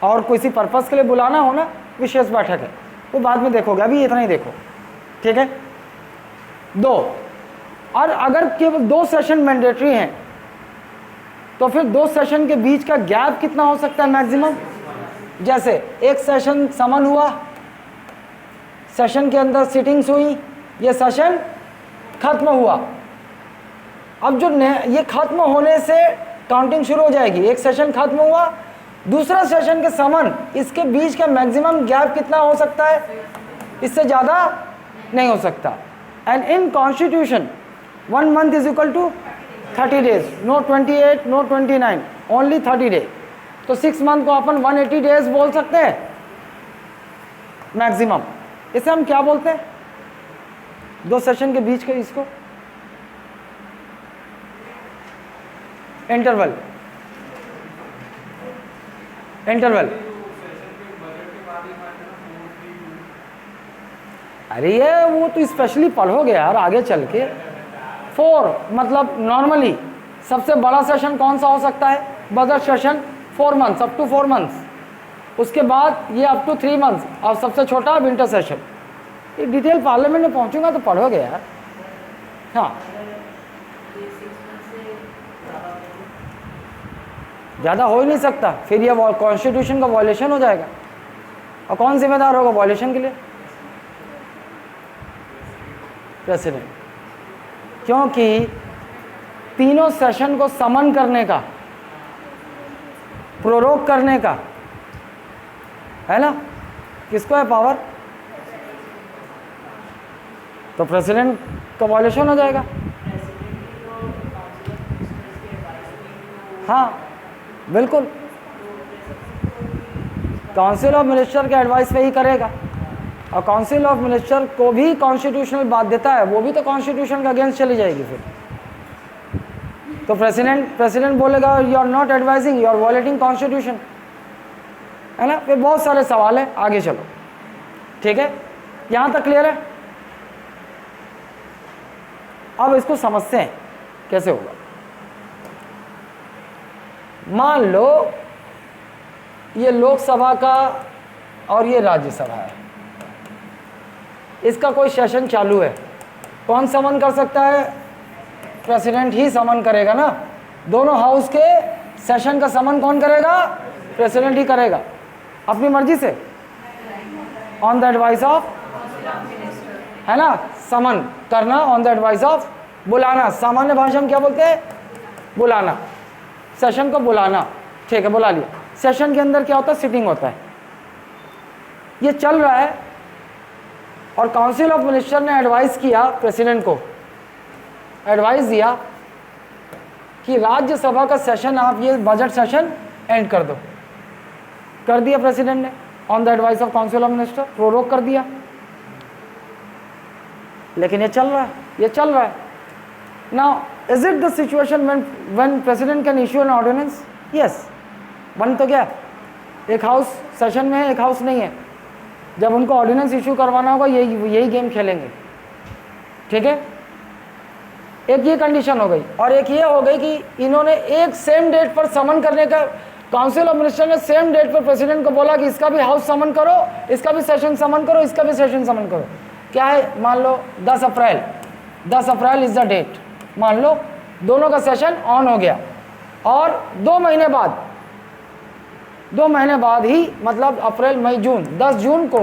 और किसी पर्पस के लिए बुलाना हो ना, विशेष बैठक है, वो बाद में देखोगे, अभी इतना ही देखो, ठीक है। 2, और अगर केवल 2 सेशन मैंडेटरी हैं तो फिर 2 सेशन के बीच का गैप कितना हो सकता है मैक्सिमम? जैसे एक सेशन समन हुआ, सेशन के अंदर सिटिंग्स हुई, ये सेशन खत्म हुआ। अब जो ये खत्म होने से काउंटिंग शुरू हो जाएगी। एक सेशन खत्म हुआ, दूसरा सेशन के समन, इसके बीच का मैक्सिमम गैप कितना हो सकता है? इससे ज़्यादा नहीं हो सकता। And in constitution 1 month is equal to 30 days, no 28, no 29, only 30 days। तो 6 month को अपन 180 days बोल सकते हैं मैक्सिमम। इसे हम क्या बोलते हैं? 2 सेशन के बीच के इसको इंटरवल। अरे ये वो तो स्पेशली पढ़ोगे यार आगे चल के। 4 मतलब नॉर्मली सबसे बड़ा सेशन कौन सा हो सकता है? Budget session 4 months, up to 4 मंथ्स। उसके बाद ये अप टू 3 मंथ्स और सबसे छोटा विंटर सेशन। ये डिटेल पार्लियामेंट में पहुंचूंगा तो पढ़ोगे यार। हाँ, ज़्यादा हो ही नहीं सकता, फिर ये कॉन्स्टिट्यूशन का वॉयलेशन हो जाएगा। और कौन जिम्मेदार होगा वॉयलेशन के लिए? प्रेसिडेंट, क्योंकि तीनों सेशन को समन करने का, प्रोरोग करने का, है ना, किसको है पावर? तो प्रेसिडेंट का वॉयलेशन हो जाएगा। हाँ बिल्कुल, काउंसिल ऑफ मिनिस्टर के एडवाइस पे ही करेगा। और काउंसिल ऑफ मिनिस्टर को भी कॉन्स्टिट्यूशनल बाध्यता है, वो भी तो कॉन्स्टिट्यूशन के अगेंस्ट चली जाएगी फिर। तो प्रेसिडेंट बोलेगा you are not advising, you are violating constitution, है ना। फिर बहुत सारे सवाल है, आगे चलो। ठीक है, यहां तक क्लियर है? अब इसको समझते हैं कैसे होगा। मान लो ये लोकसभा का और ये राज्यसभा है, इसका कोई सेशन चालू है, कौन समन कर सकता है? प्रेसिडेंट ही समन करेगा ना। दोनों हाउस के सेशन का समन कौन करेगा? प्रेसिडेंट ही करेगा, अपनी मर्जी से, ऑन द एडवाइस ऑफ, है ना। समन करना ऑन द एडवाइस ऑफ, बुलाना, सामान्य भाषा में क्या बोलते हैं? बुलाना, सेशन को बुलाना। ठीक है, बुला लिया। सेशन के अंदर क्या होता है? सिटिंग होता है। ये चल रहा है और काउंसिल ऑफ मिनिस्टर ने एडवाइस किया प्रेसिडेंट को, एडवाइस दिया कि राज्यसभा का सेशन आप ये बजट सेशन एंड कर दो। कर दिया प्रेसिडेंट ने, on the advice of council of minister, prorogue कर दिया। लेकिन ये चल रहा है, ये चल रहा है। Now is it the situation when president can issue an ordinance? Yes, बन तो गया, एक हाउस सेशन में है, एक हाउस नहीं है। जब उनको ऑर्डिनेंस इशू करवाना होगा यही गेम खेलेंगे। ठीक है, एक ये कंडीशन हो गई। और एक ये हो गई कि इन्होंने एक सेम डेट पर समन करने का, काउंसिल ऑफ मिनिस्टर ने सेम डेट पर प्रेसिडेंट को बोला कि इसका भी हाउस समन करो, इसका भी सेशन समन करो, इसका भी सेशन समन करो। क्या है? मान लो 10 अप्रैल, 10 अप्रैल इज द डेट। मान लो दोनों का सेशन ऑन हो गया और 2 महीने बाद, 2 महीने बाद ही, मतलब अप्रैल मई जून, 10 जून को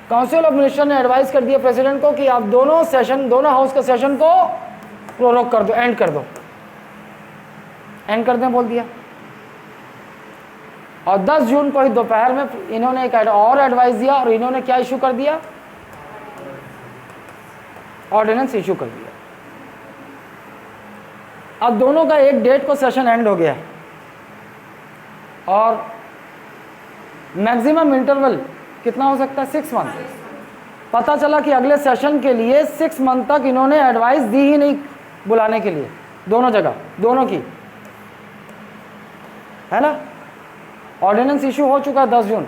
काउंसिल ऑफ मिनिस्टर ने एडवाइस कर दिया प्रेसिडेंट को कि आप दोनों सेशन, दोनों हाउस के सेशन को प्रोरोग कर दो, एंड कर दो, एंड कर दें बोल दिया। और 10 जून को ही दोपहर में इन्होंने एक और एडवाइस दिया और इन्होंने क्या इशू कर दिया? ऑर्डिनेंस इशू कर दिया। अब दोनों का एक डेट को सेशन एंड हो गया और मैक्सिमम इंटरवल कितना हो सकता है? 6 मंथ। पता चला कि अगले सेशन के लिए 6 मंथ तक इन्होंने एडवाइस दी ही नहीं बुलाने के लिए, दोनों जगह, दोनों की, है ना। ऑर्डिनेंस इशू हो चुका है 10 जून,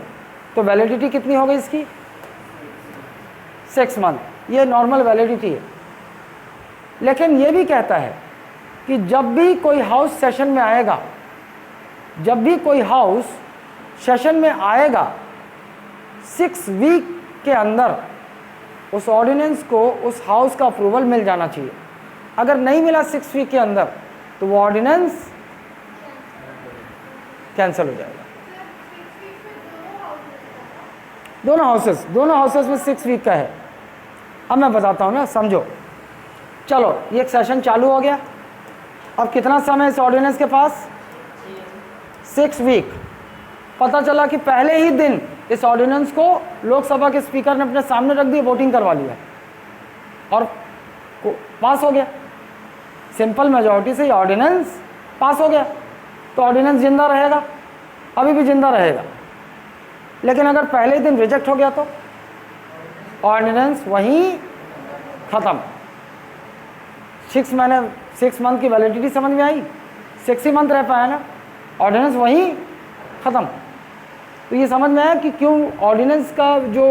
तो वैलिडिटी कितनी हो गई इसकी? 6 मंथ। ये नॉर्मल वैलिडिटी है। लेकिन ये भी कहता है कि जब भी कोई हाउस सेशन में आएगा, जब भी कोई हाउस सेशन में आएगा, 6 वीक के अंदर उस ऑर्डिनेंस को, उस हाउस का अप्रूवल मिल जाना चाहिए। अगर नहीं मिला 6 वीक के अंदर तो वो ऑर्डिनेंस कैंसिल हो जाएगा। दोनों हाउसेस में 6 वीक का है। अब मैं बताता हूँ ना, समझो। चलो, ये एक सेशन चालू हो गया। अब कितना समय इस ऑर्डिनेंस के पास? 6 वीक। पता चला कि पहले ही दिन इस ऑर्डिनेंस को लोकसभा के स्पीकर ने अपने सामने रख दिया, वोटिंग करवा लिया और पास हो गया। सिंपल मेजॉरिटी से ये ऑर्डिनेंस पास हो गया। तो ऑर्डिनेंस जिंदा रहेगा, अभी भी जिंदा रहेगा। लेकिन अगर पहले दिन रिजेक्ट हो गया तो ऑर्डिनेंस वहीं खत्म। 6 मंथ की वैलिडिटी समझ में आई? 6 ही मंथ रह पाया ना, ऑर्डिनेंस वहीं खत्म। तो ये समझ में आया कि क्यों ऑर्डिनेंस का जो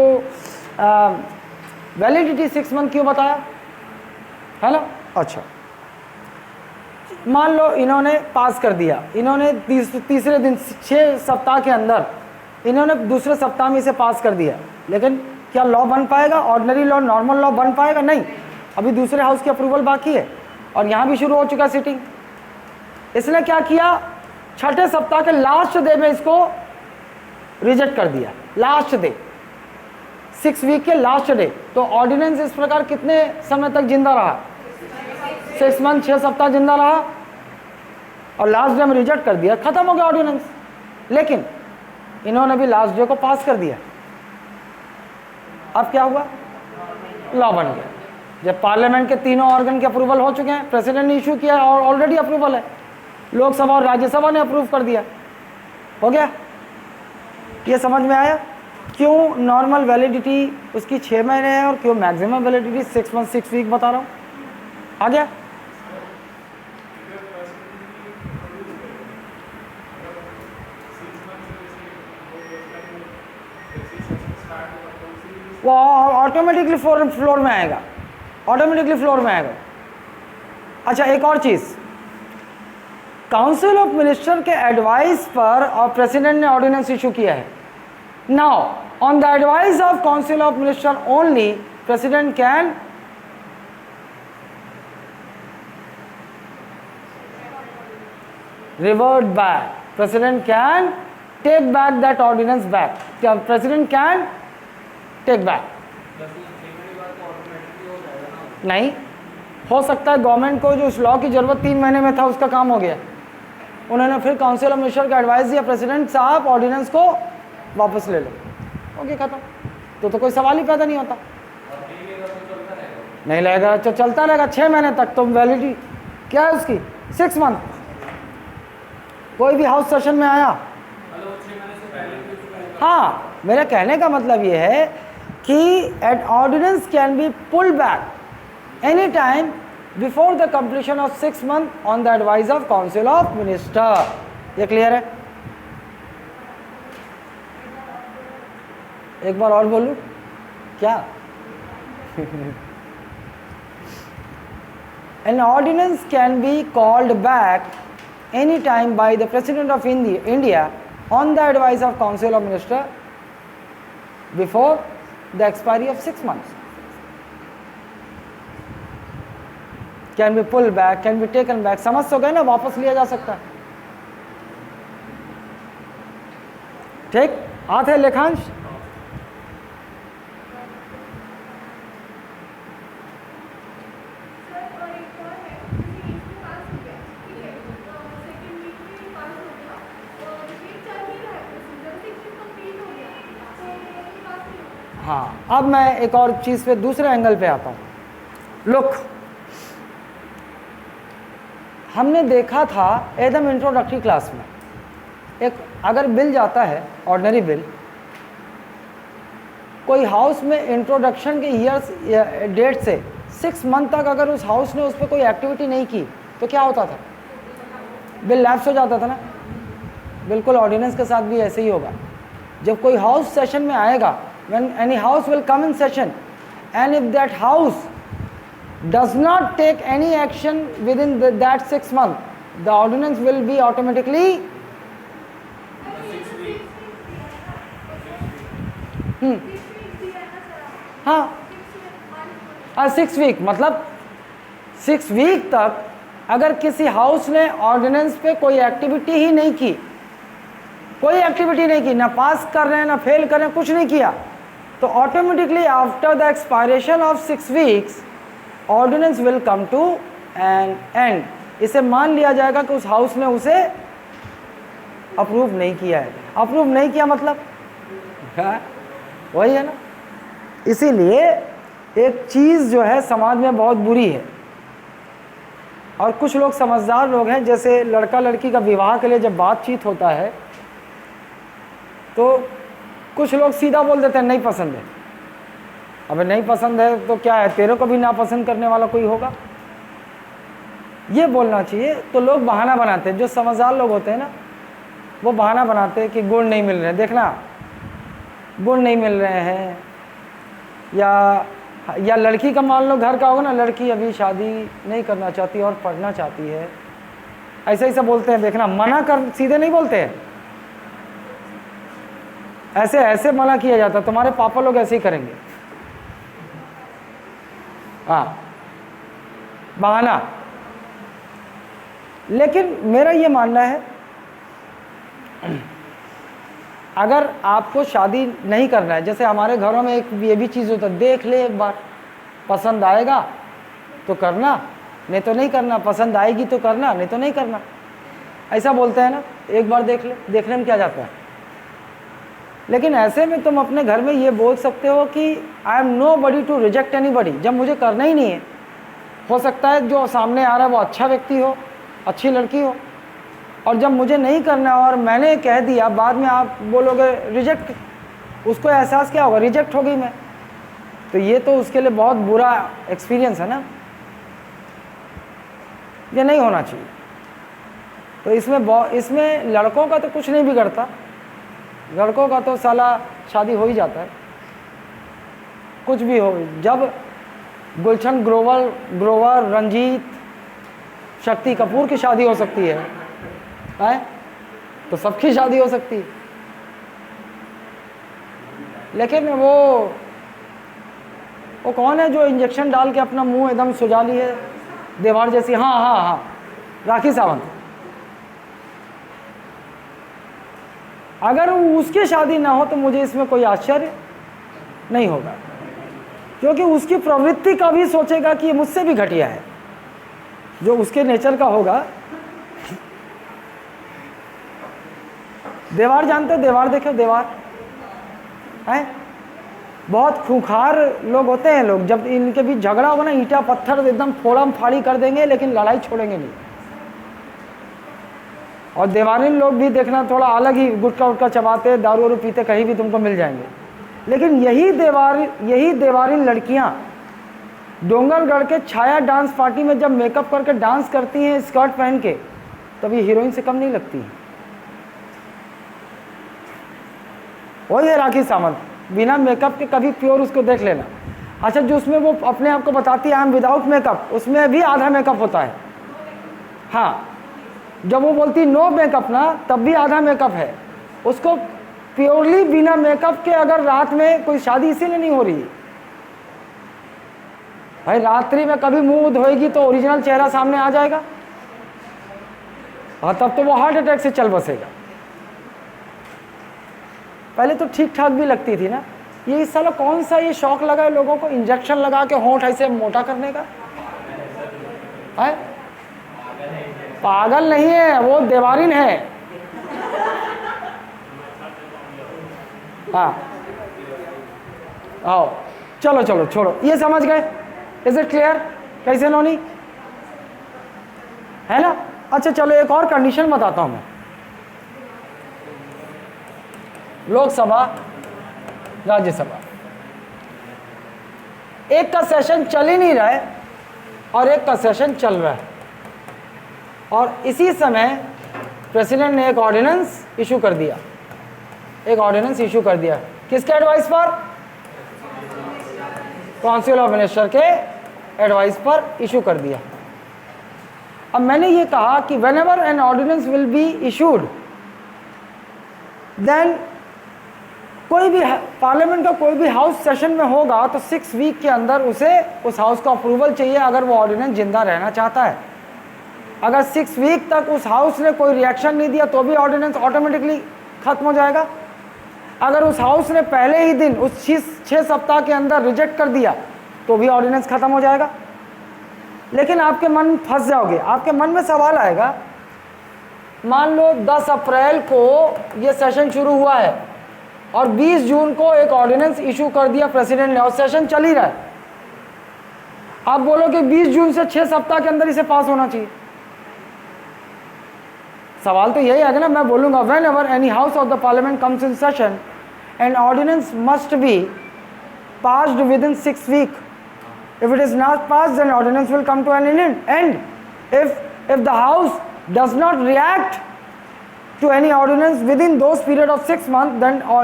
वैलिडिटी 6 मंथ क्यों बताया, है ना। अच्छा, मान लो इन्होंने पास कर दिया, इन्होंने तीसरे दिन 6 सप्ताह के अंदर इन्होंने दूसरे सप्ताह में इसे पास कर दिया, लेकिन क्या लॉ बन पाएगा, ऑर्डिनरी लॉ, नॉर्मल लॉ बन पाएगा? नहीं, अभी दूसरे हाउस की अप्रूवल बाकी है और यहाँ भी शुरू हो चुका है सिटिंग। इसने क्या किया, छठे सप्ताह के लास्ट डे में इसको रिजेक्ट कर दिया, लास्ट डे, 6 वीक के लास्ट डे। तो ऑर्डिनेंस इस प्रकार कितने समय तक जिंदा रहा, 6 मंथ, 6 सप्ताह जिंदा रहा और लास्ट डे में रिजेक्ट कर दिया, खत्म हो गया ऑर्डिनेंस। लेकिन इन्होंने भी लास्ट डे को पास कर दिया, अब क्या हुआ, लॉ बन गया। जब पार्लियामेंट के तीनों ऑर्गन के अप्रूवल हो चुके हैं, प्रेसिडेंट ने इशू किया और ऑलरेडी अप्रूवल है, लोकसभा और राज्यसभा ने अप्रूव कर दिया, हो गया। ये समझ में आया क्यों नॉर्मल वैलिडिटी उसकी 6 महीने है और क्यों मैक्सिमम वैलिडिटी 6 मंथ 6 वीक बता रहा हूँ। आ गया। वो ऑटोमेटिकली फ्लोर में आएगा, ऑटोमेटिकली फ्लोर में आएगा। अच्छा, एक और चीज़, काउंसिल ऑफ मिनिस्टर के एडवाइस पर और प्रेसिडेंट ने ऑर्डिनेंस इशू किया है। Now on the advice of council of minister only president can revert back, president can take back that ordinance back, president can take back। नहीं हो सकता है, गवर्नमेंट को जो उस लॉ की जरूरत 3 महीने में था उसका काम हो गया, उन्होंने फिर काउंसिल ऑफ मिनिस्टर का एडवाइस दिया, प्रेसिडेंट साहब ऑर्डिनेंस को वापस ले लो, ओके खत्म। तो कोई सवाल ही पैदा नहीं होता, नहीं लगेगा, चलता रहेगा 6 महीने तक। तो वैलिडिटी क्या है उसकी, 6 मंथ। कोई भी हाउस सेशन में आया, हाँ, मेरे कहने का मतलब ये है कि an ordinance can be pulled back any time before the completion of 6 month on the advice of council of minister. ये क्लियर है? एक बार और बोलूं क्या? An ordinance can be called back any time by the President of India on the advice of Council of Ministers before the expiry of 6 months. Can be pulled back, can be taken back. समझ तो गए ना, वापस लिया जा सकता है। ठीक, आते लेखांश। हाँ, अब मैं एक और चीज़ पे दूसरे एंगल पे आता हूँ। लुक, हमने देखा था एकदम इंट्रोडक्टरी क्लास में, एक अगर बिल जाता है, ऑर्डिनरी बिल, कोई हाउस में इंट्रोडक्शन के ईयर्स डेट से 6 मंथ तक अगर उस हाउस ने उस पर कोई एक्टिविटी नहीं की तो क्या होता था, बिल लैप्स हो जाता था ना। बिल्कुल ऑर्डिनेंस के साथ भी ऐसे ही होगा। जब कोई हाउस सेशन में आएगा, when any house will come in session and if that house does not take any action within that 6 month, the ordinance will be automatically हाँ 6 वीक, मतलब 6 वीक तक अगर किसी हाउस ने ऑर्डिनेंस पे कोई एक्टिविटी ही नहीं की, कोई एक्टिविटी नहीं की, ना पास कर रहे हैं ना फेल कर रहे हैं, कुछ नहीं किया, तो automatically after the expiration of 6 weeks ordinance will come to an end. इसे मान लिया जाएगा कि उस हाउस ने उसे अप्रूव नहीं किया है। अप्रूव नहीं किया मतलब वही है ना। इसीलिए एक चीज़ जो है समाज में बहुत बुरी है, और कुछ लोग समझदार लोग हैं, जैसे लड़का लड़की का विवाह के लिए जब बातचीत होता है तो कुछ लोग सीधा बोल देते हैं नहीं पसंद है। अबे नहीं पसंद है तो क्या है, तेरे को भी नापसंद करने वाला कोई होगा, ये बोलना चाहिए। तो लोग बहाना बनाते हैं, जो समझदार लोग होते हैं ना, वो बहाना बनाते हैं कि गुण नहीं मिल रहे हैं, देखना गुण नहीं मिल रहे हैं, या या लड़की का मान लो घर का होगा ना, लड़की अभी शादी नहीं करना चाहती और पढ़ना चाहती है, ऐसा ऐसा बोलते हैं, देखना मना कर सीधे नहीं बोलते हैं, ऐसे ऐसे मना किया जाता, तुम्हारे पापा लोग ऐसे ही करेंगे, हाँ बहाना। लेकिन मेरा ये मानना है अगर आपको शादी नहीं करना है, जैसे हमारे घरों में एक ये भी चीज़ होता है, देख ले एक बार, पसंद आएगा तो करना, नहीं तो नहीं करना, पसंद आएगी तो करना, नहीं तो नहीं करना, ऐसा बोलते हैं ना, एक बार देख ले, देखने में क्या जाता है। लेकिन ऐसे में तुम अपने घर में ये बोल सकते हो कि I am nobody to reject anybody, जब मुझे करना ही नहीं है, हो सकता है जो सामने आ रहा है वो अच्छा व्यक्ति हो, अच्छी लड़की हो, और जब मुझे नहीं करना और मैंने कह दिया, बाद में आप बोलोगे रिजेक्ट, उसको एहसास क्या होगा, रिजेक्ट हो गई मैं, तो ये तो उसके लिए बहुत बुरा एक्सपीरियंस है ना, ये नहीं होना चाहिए। तो इसमें लड़कों का तो कुछ नहीं बिगड़ता, लड़कों का तो साला शादी हो ही जाता है, कुछ भी हो। जब गुलशन ग्रोवर रंजीत शक्ति कपूर की शादी हो सकती है तो सबकी शादी हो सकती है। लेकिन वो कौन है जो इंजेक्शन डाल के अपना मुंह एकदम सुजा ली है दीवार जैसी, हाँ हाँ हाँ, राखी सावंत। अगर उसकी शादी ना हो तो मुझे इसमें कोई आश्चर्य नहीं होगा, क्योंकि उसकी प्रवृत्ति का भी सोचेगा कि ये मुझसे भी घटिया है, जो उसके नेचर का होगा। देवार जानते हो, देवार देखो, देवार है, बहुत खूंखार लोग होते हैं लोग, जब इनके बीच झगड़ा होगा ना, ईंटा पत्थर एकदम फोड़म फाड़ी कर देंगे, लेकिन लड़ाई छोड़ेंगे नहीं। और देवारिन लोग भी देखना थोड़ा अलग ही, गुटका उटका चबाते, दारू वारू पीते, कहीं भी तुमको मिल जाएंगे। लेकिन यही देवारिन लड़कियां डोंगरगढ़ के छाया डांस पार्टी में जब मेकअप करके डांस करती हैं स्कर्ट पहन के, तब ये हीरोइन से कम नहीं लगती है। वही है राखी सावंत, बिना मेकअप के कभी प्योर उसको देख लेना। अच्छा, जो उसमें वो अपने आप को बताती है आई एम विदाउट मेकअप, उसमें भी आधा मेकअप होता है। हाँ, जब वो बोलती नो मेकअप ना, तब भी आधा मेकअप है। उसको प्योरली बिना मेकअप के अगर रात में कोई शादी इसीलिए नहीं हो रही भाई, रात्रि में कभी मुंह धोएगी तो ओरिजिनल चेहरा सामने आ जाएगा, और तब तो वो हार्ट अटैक से चल बसेगा। पहले तो ठीक ठाक भी लगती थी ना। ये इस साल कौन सा ये शौक लगा है लोगों को, इंजेक्शन लगा के होंठ ऐसे मोटा करने का है? पागल नहीं है वो, देवारिन है। हाँ, आओ चलो चलो छोड़ो, ये समझ गए? Is it clear? कैसे नोनी, है ना? अच्छा चलो, एक और कंडीशन बताता हूं मैं। लोकसभा, राज्यसभा, एक का सेशन चल ही नहीं रहा है और एक का सेशन चल रहा है, और इसी समय प्रेसिडेंट ने एक ऑर्डिनेंस इशू कर दिया। एक ऑर्डिनेंस इशू कर दिया किसके एडवाइस पर? काउंसिल ऑफ मिनिस्टर के एडवाइस पर इशू कर दिया। अब मैंने ये कहा कि whenever an ordinance will be issued, then कोई भी पार्लियामेंट का कोई भी हाउस सेशन में होगा तो 6 वीक के अंदर उसे उस हाउस का अप्रूवल चाहिए, अगर वो ऑर्डिनेंस जिंदा रहना चाहता है। अगर 6 वीक तक उस हाउस ने कोई रिएक्शन नहीं दिया तो भी ऑर्डिनेंस ऑटोमेटिकली खत्म हो जाएगा। अगर उस हाउस ने पहले ही दिन उस 6 सप्ताह के अंदर रिजेक्ट कर दिया तो भी ऑर्डिनेंस खत्म हो जाएगा। लेकिन आपके मन फंस जाओगे, आपके मन में सवाल आएगा, मान लो 10 अप्रैल को ये सेशन शुरू हुआ है और 20 जून को एक ऑर्डिनेंस इशू कर दिया प्रेसिडेंट ने और सेशन चल ही रहा है। आप बोलोगे 20 जून से 6 सप्ताह के अंदर इसे पास होना चाहिए। सवाल तो यही है ना। मैं बोलूंगा whenever any house of the parliament comes in session an ordinance must be passed within 6 week. If it is not passed, then ordinance will come to an end. If the house does not react to any ordinance within those period of 6 months,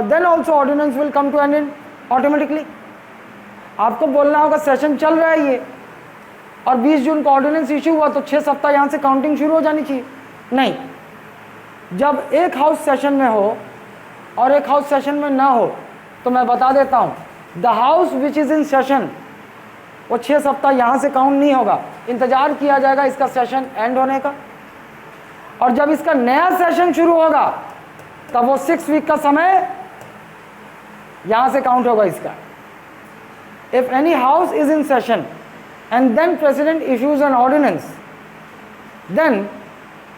then also ordinance will come to an end automatically. आपको बोलना होगा session चल रहा है ये, और 20 जून को ordinance issue हुआ तो 6 सप्ताह यहाँ से काउंटिंग शुरू हो जानी चाहिए। नहीं, जब एक हाउस सेशन में हो और एक हाउस सेशन में ना हो, तो मैं बता देता हूँ, the house which is in session वो 6 सप्ताह यहाँ से काउंट नहीं होगा, इंतजार किया जाएगा इसका सेशन एंड होने का, और जब इसका नया सेशन शुरू होगा तब वो 6 वीक का समय यहाँ से काउंट होगा इसका। If any house is in session and then president issues an ordinance, then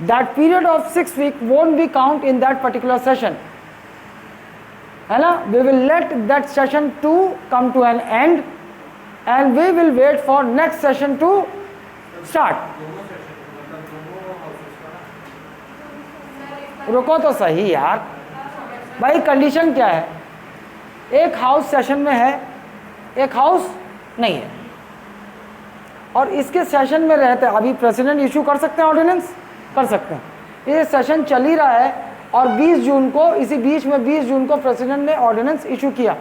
that period of 6 weeks won't be count in that particular session, है ना। we will let that session to come to an end and we will wait for next session to start। रुको तो सही यार भाई, condition क्या है, एक हाउस सेशन में है, एक हाउस नहीं है, और इसके सेशन में रहते हैं, अभी प्रेसिडेंट इशू कर सकते हैं ऑर्डिनेंस, कर सकते हैं, ये सेशन चल ही रहा है, और 20 जून को, इसी बीच में 20 जून को प्रेसिडेंट ने ऑर्डिनेंस इशू किया।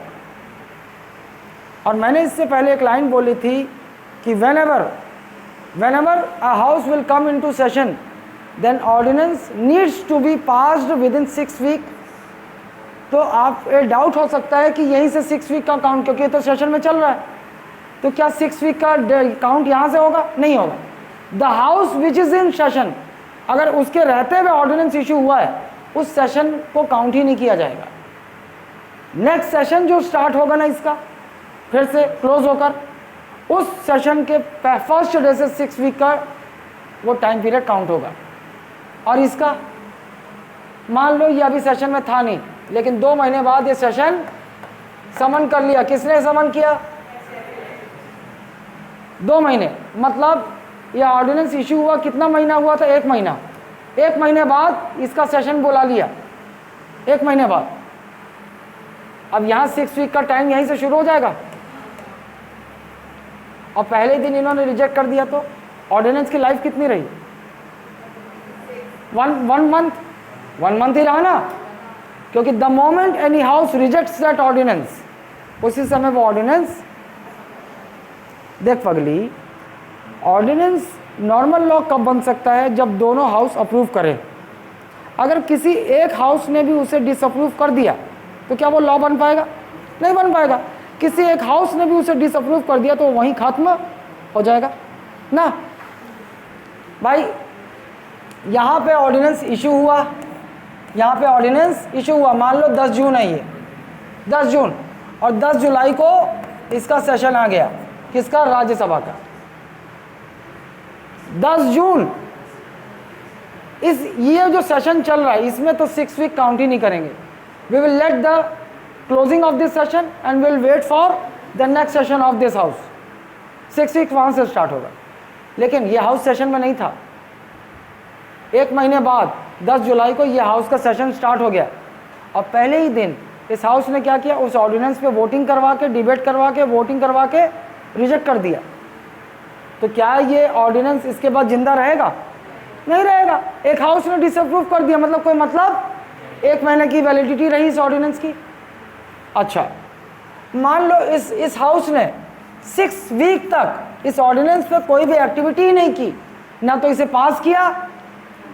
और मैंने इससे पहले एक लाइन बोली थी कि whenever a house will come into session then ordinance needs to be passed within 6 week। तो आप डाउट हो सकता है कि यहीं से 6 वीक का काउंट, क्योंकि ये तो सेशन में चल रहा है, तो क्या 6 वीक का काउंट यहाँ से होगा? नहीं होगा। The house which is in session, अगर उसके रहते हुए ऑर्डिनेंस इशू हुआ है, उस सेशन को काउंट ही नहीं किया जाएगा। नेक्स्ट सेशन जो स्टार्ट होगा ना इसका, फिर से क्लोज होकर, उस सेशन के फर्स्ट डे से 6 वीक का वो टाइम पीरियड काउंट होगा। और इसका मान लो ये अभी सेशन में था नहीं, लेकिन 2 महीने बाद ये सेशन समन कर लिया। किसने समन किया? 2 महीने, मतलब ये ऑर्डिनेंस इशू हुआ कितना महीना हुआ था? 1 महीना। 1 महीने बाद इसका सेशन बुला लिया, 1 महीने बाद। अब यहाँ 6 वीक का टाइम यहीं से शुरू हो जाएगा, और पहले ही दिन इन्होंने रिजेक्ट कर दिया तो ऑर्डिनेंस की लाइफ कितनी रही? 1 मंथ ही रहा ना, क्योंकि the moment any house rejects that ordinance, उसी समय वो ऑर्डिनेंस, देख पगली, ऑर्डिनेंस नॉर्मल लॉ कब बन सकता है? जब दोनों हाउस अप्रूव करें। अगर किसी एक हाउस ने भी उसे डिसअप्रूव कर दिया तो क्या वो लॉ बन पाएगा? नहीं बन पाएगा। किसी एक हाउस ने भी उसे डिसअप्रूव कर दिया तो वहीं खत्म हो जाएगा ना भाई। यहाँ पे ऑर्डिनेंस इशू हुआ, यहाँ पे ऑर्डिनेंस इशू हुआ, मान लो 10 जून है ये, 10 जून, और 10 जुलाई को इसका सेशन आ गया, किसका? राज्यसभा का। 10 जून, ये जो सेशन चल रहा है इसमें तो 6 वीक काउंट ही नहीं करेंगे। We will let the closing of this session and will wait for the next session of this house. 6 week वहाँ से स्टार्ट होगा, लेकिन ये हाउस सेशन में नहीं था। 1 महीने बाद 10 जुलाई को ये हाउस का सेशन स्टार्ट हो गया, और पहले ही दिन इस हाउस ने क्या किया? उस ऑर्डिनेंस पे वोटिंग करवा के, डिबेट करवा के, वोटिंग करवा के रिजेक्ट कर दिया। तो क्या ये ऑर्डिनेंस इसके बाद जिंदा रहेगा? नहीं रहेगा। एक हाउस ने डिसअप्रूव कर दिया, मतलब कोई मतलब 1 महीने की वैलिडिटी रही इस ऑर्डिनेंस की। अच्छा, मान लो इस हाउस ने 6 वीक तक इस ऑर्डिनेंस पे कोई भी एक्टिविटी ही नहीं की, ना तो इसे पास किया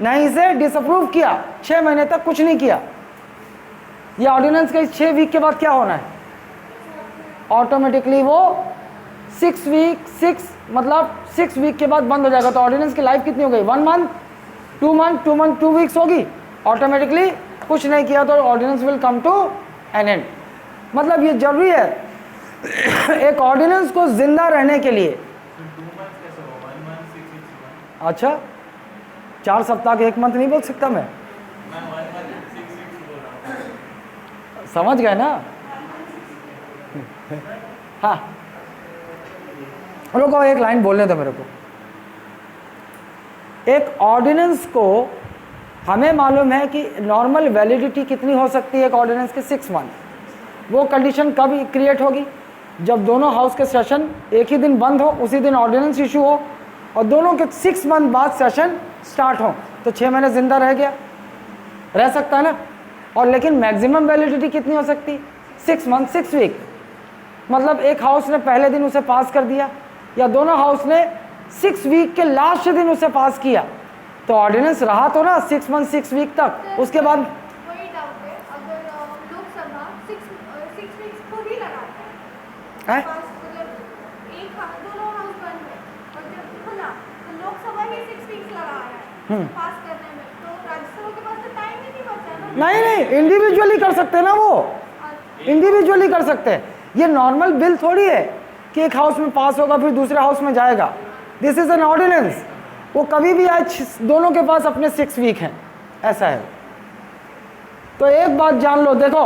ना ही इसे डिसअप्रूव किया, 6 महीने तक कुछ नहीं किया। ये ऑर्डिनेंस का इस 6 वीक के बाद क्या होना है? ऑटोमेटिकली वो 6 वीक के बाद बंद हो जाएगा। तो ऑर्डिनेंस की लाइफ कितनी हो गई? 1 मंथ, 2 मंथ, 2 वीक्स होगी। ऑटोमेटिकली कुछ नहीं किया तो ordinance will come to an end. मतलब ये जरूरी है एक ऑर्डिनेंस को जिंदा रहने के लिए। अच्छा, 4 सप्ताह के 1 मंथ नहीं बोल सकता मैं, समझ गए ना? हाँ, रुको, एक लाइन बोलने दो मेरे को। एक ऑर्डिनेंस को हमें मालूम है कि नॉर्मल वैलिडिटी कितनी हो सकती है एक ऑर्डिनेंस के? 6 मंथ। वो कंडीशन कब क्रिएट होगी? जब दोनों हाउस के सेशन एक ही दिन बंद हो, उसी दिन ऑर्डिनेंस इशू हो, और दोनों के 6 मंथ बाद सेशन स्टार्ट हो, तो 6 महीने जिंदा रह गया, रह सकता है ना। और लेकिन मैक्सिमम वैलिडिटी कितनी हो सकती? 6 मंथ, 6 वीक। मतलब एक हाउस ने पहले दिन उसे पास कर दिया या दोनों हाउस ने 6 वीक के लास्ट दिन उसे पास किया, तो ऑर्डिनेंस रहा तो ना 6 मंथ 6 वीक तक। उसके बाद वही डाउट है, अगर लोकसभा 6 वीक्स को भी लगाता है, पास मतलब एक दोनों हाउस बंद है और जब है ना तो लोकसभा ही 6 वीक्स लगा रहा है पास करने में, तो राज्यसभा के पास तो टाइम ही नहीं बचा ना। नहीं, इंडिविजुअली कर सकते हैं ना, वो इंडिविजुअली कर सकते हैं। ये नॉर्मल बिल थोड़ी है कि एक हाउस में पास होगा फिर दूसरे हाउस में जाएगा। This is an ordinance. वो कभी भी आज दोनों के पास अपने 6 वीक हैं, ऐसा है। तो एक बात जान लो, देखो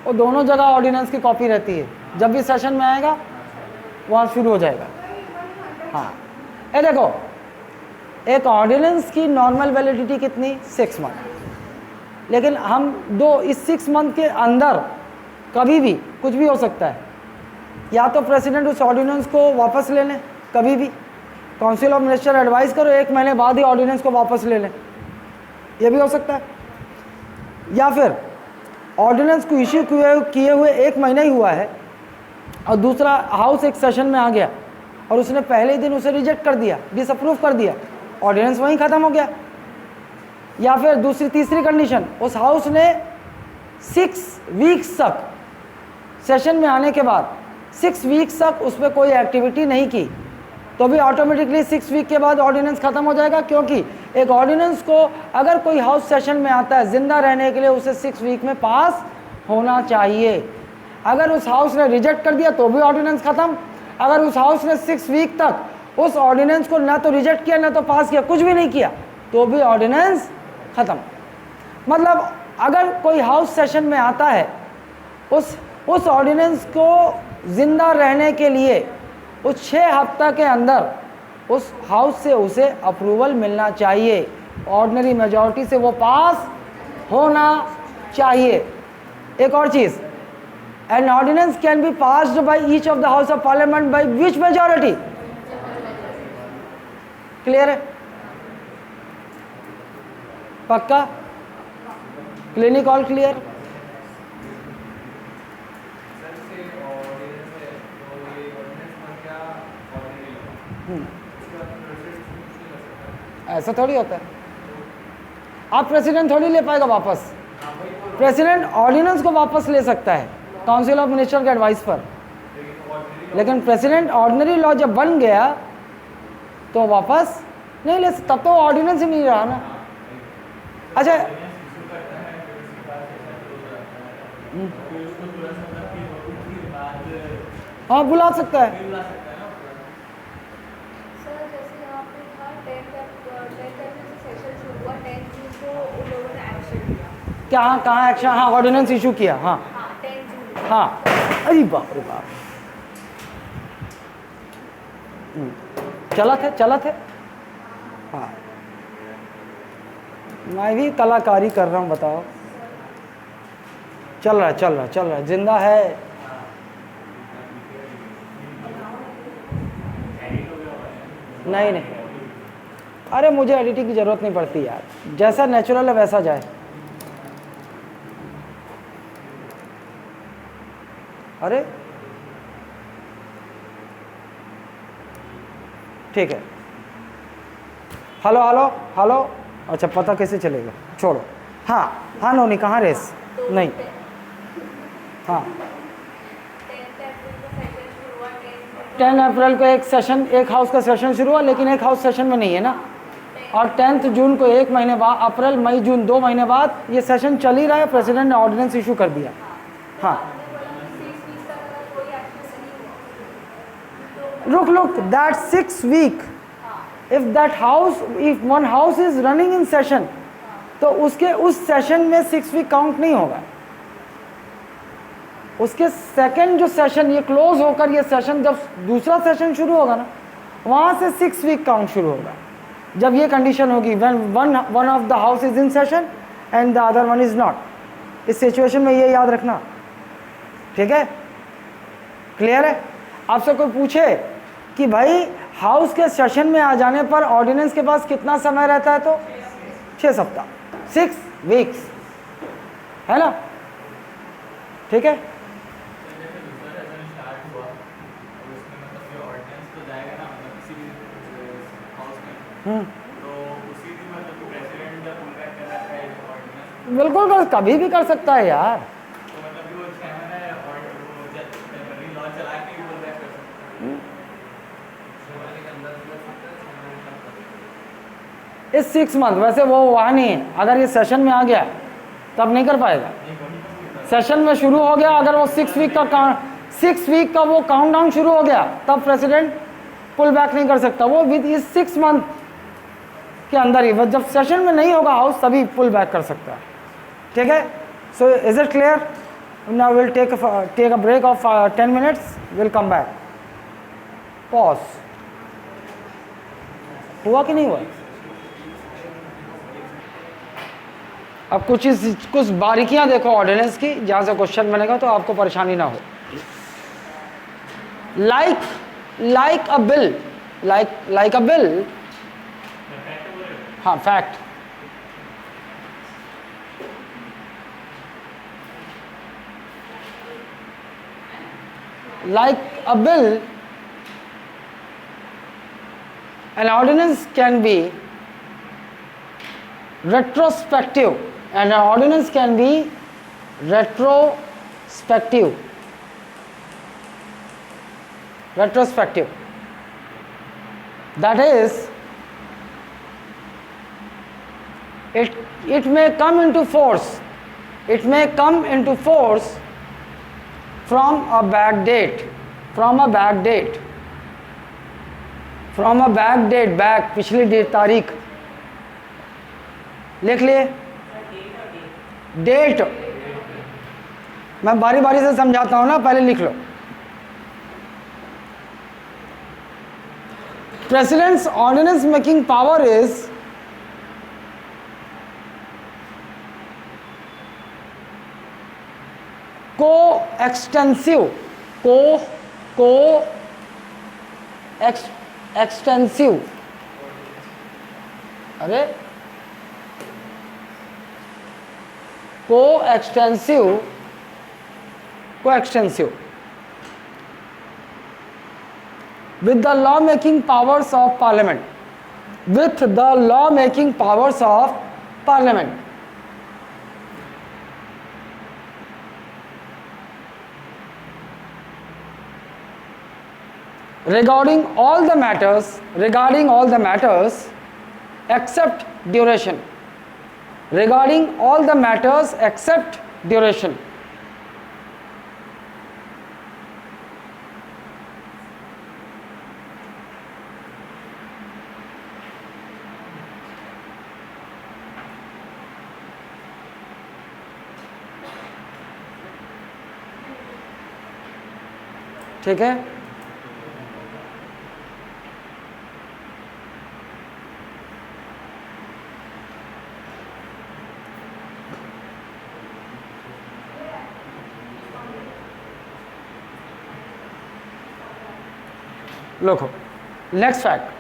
वो दोनों जगह ऑर्डिनेंस की कॉपी रहती है, जब भी सेशन में आएगा वहाँ शुरू हो जाएगा। हाँ, ये देखो एक ऑर्डिनेंस की नॉर्मल वैलिडिटी कितनी 6 मंथ, लेकिन हम इस 6 मंथ के अंदर कभी भी कुछ भी हो सकता है। या तो प्रेसिडेंट उस ऑर्डिनेंस को वापस ले लें, कभी भी काउंसिल ऑफ मिनिस्टर एडवाइस करो 1 महीने बाद ही ऑर्डिनेंस को वापस ले लें, ये भी हो सकता है। या फिर ऑर्डिनेंस को इश्यू किए हुए 1 महीना ही हुआ है और दूसरा हाउस एक सेशन में आ गया और उसने पहले ही दिन उसे रिजेक्ट कर दिया, डिसअप्रूव कर दिया, ऑर्डिनेंस वहीं ख़त्म हो गया। या फिर दूसरी तीसरी कंडीशन, उस हाउस ने 6 वीक्स तक सेशन में आने के बाद 6 वीक्स तक उस पर कोई एक्टिविटी नहीं की, तो भी ऑटोमेटिकली 6 वीक के बाद ऑर्डिनेंस खत्म हो जाएगा। क्योंकि एक ऑर्डिनेंस को अगर कोई हाउस सेशन में आता है जिंदा रहने के लिए उसे 6 वीक में पास होना चाहिए। अगर उस हाउस ने रिजेक्ट कर दिया तो भी ऑर्डिनेंस खत्म। अगर उस हाउस ने 6 वीक तक उस ऑर्डिनेंस को ना तो रिजेक्ट किया ना तो पास किया, कुछ भी नहीं किया, तो भी ऑर्डिनेंस खत्म। मतलब अगर कोई हाउस सेशन में आता है, उस ऑर्डिनेंस को जिंदा रहने के लिए उस 6 हफ्ता के अंदर उस हाउस से उसे अप्रूवल मिलना चाहिए, ऑर्डिनरी मेजॉरिटी से वो पास होना चाहिए। एक और चीज़, an ordinance can be passed by each of the house of parliament by which majority? Clear है? पक्का? क्लिनिक ऑल क्लियर? ऐसा थोड़ी होता है, आप प्रेसिडेंट थोड़ी ले पाएगा वापस। प्रेसिडेंट ऑर्डिनेंस को वापस ले सकता है काउंसिल ऑफ मिनिस्टर के एडवाइस पर, लेकिन प्रेसिडेंट ऑर्डिनरी लॉ जब बन गया तो वापस नहीं ले, तब तो ऑर्डिनेंस ही नहीं रहा ना। अच्छा, हाँ बुला सकता है। क्या हाँ कहाँ एक्शन? हाँ ऑर्डिनेंस इशू किया, हाँ हाँ। अरे बाप रे बाप, चला थे। हाँ मैं भी कलाकारी कर रहा हूँ, बताओ। चल रहा है, जिंदा है। नहीं, अरे मुझे एडिटिंग की ज़रूरत नहीं पड़ती यार, जैसा नेचुरल है वैसा जाए। अरे ठीक है, हेलो। अच्छा पता कैसे चलेगा, छोड़ो। हाँ नोनी, कहाँ रेस? नहीं, हाँ 10 अप्रैल को एक हाउस का सेशन शुरू हुआ, लेकिन एक हाउस सेशन में नहीं है ना। और 10 जून को 1 महीने बाद, अप्रैल मई जून 2 महीने बाद ये सेशन चल ही रहा है, प्रेसिडेंट ने ऑर्डिनेंस इशू कर दिया। हाँ look, that 6 week, if one house is running in session, तो उसके उस सेशन में 6 वीक काउंट नहीं होगा। उसके सेकंड जो सेशन, ये क्लोज होकर ये सेशन जब दूसरा सेशन शुरू होगा ना, वहाँ से 6 वीक काउंट शुरू होगा। जब ये कंडीशन होगी, when one of the house is in session and the other one is not। इस सिचुएशन में ये याद रखना, ठीक है? क्लियर है? आपसे कोई पूछे कि भाई हाउस के सेशन में आ जाने पर ऑर्डिनेंस के पास कितना समय रहता है, तो 6 सप्ताह, 6 वीक्स। है ना, ठीक है। बिल्कुल कभी भी कर सकता है यार। इस 6 मंथ, वैसे वो वहाँ नहीं है, अगर ये सेशन में आ गया तब नहीं कर पाएगा। सेशन में शुरू हो गया, अगर वो 6 वीक का वो काउंटडाउन शुरू हो गया, तब प्रेसिडेंट पुल बैक नहीं कर सकता। वो विद इस 6 मंथ के अंदर ही, जब सेशन में नहीं होगा हाउस तभी पुल बैक कर सकता है, ठीक है। So is it clear? Now will take a break of 10 minutes, will come back. Pause. हुआ कि नहीं हुआ? अब कुछ बारीकियां देखो ऑर्डिनेंस की, जहां से क्वेश्चन बनेगा तो आपको परेशानी ना हो। लाइक अ बिल, हाँ fact. Like a bill, an ordinance can be retrospective, and an ordinance can be retrospective. That is, it may come into force. It may come into force from a back date, back पिछली date, तारीख लिख लिए। Date मैं बारी बारी से समझाता हूं ना, पहले लिख लो। President's ordinance making power is extensive, अरे coextensive with the law making powers of parliament, regarding all the matters except duration, ठीक है। Look, next fact.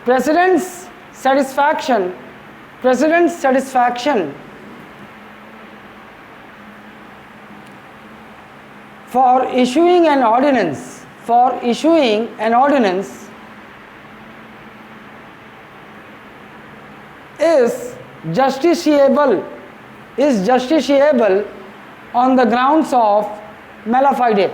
President's satisfaction for issuing an ordinance is justiciable on the grounds of mala fide.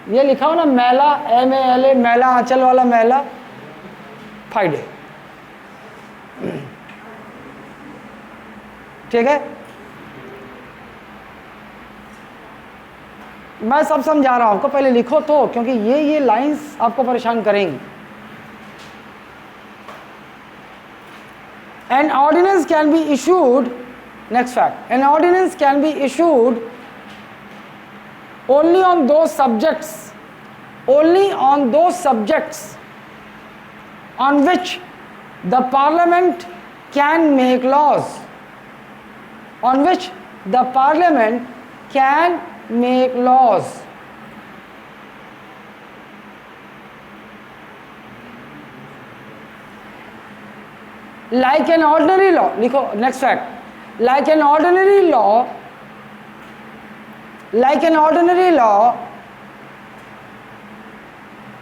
ये लिखा हो ना, मैला, MALA, मैला, आंचल वाला मैला, फाइडे, ठीक है। मैं सब समझा रहा हूं आपको, पहले लिखो तो, क्योंकि ये लाइंस आपको परेशान करेंगी। An ordinance can be issued, next fact, an ordinance can be issued only on those subjects on which the parliament can make laws, can make laws. Like an ordinary law, लिखो next fact. Like an ordinary law,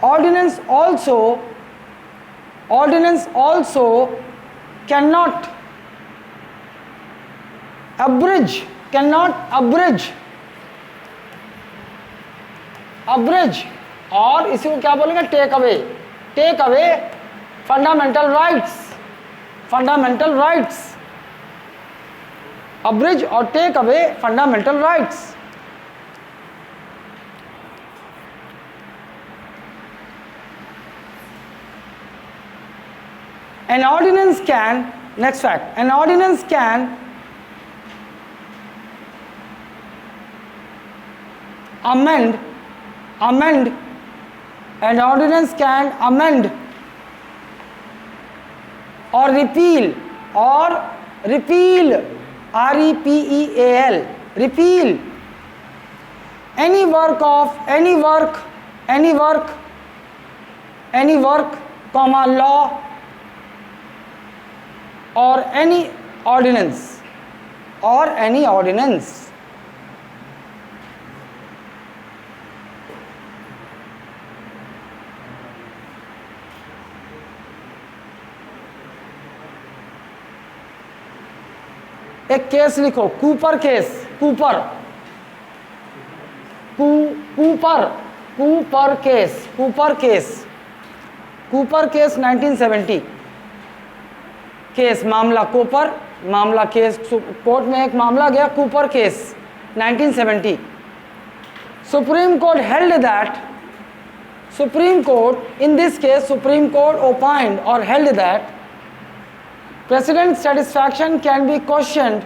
ordinance also cannot abridge, और इसी को क्या बोलेंगे, take away fundamental rights, abridge और take away fundamental rights. An ordinance can, next fact, an ordinance can amend, an ordinance can amend or repeal, R-E-P-E-A-L, repeal any work, comma, law or any ordinance. एक case लिखो, Cooper case 1970 case, मामला case, court में एक मामला गया, Cooper case 1970. Supreme Court held that, in this case Supreme Court opined or held that President's satisfaction can be questioned.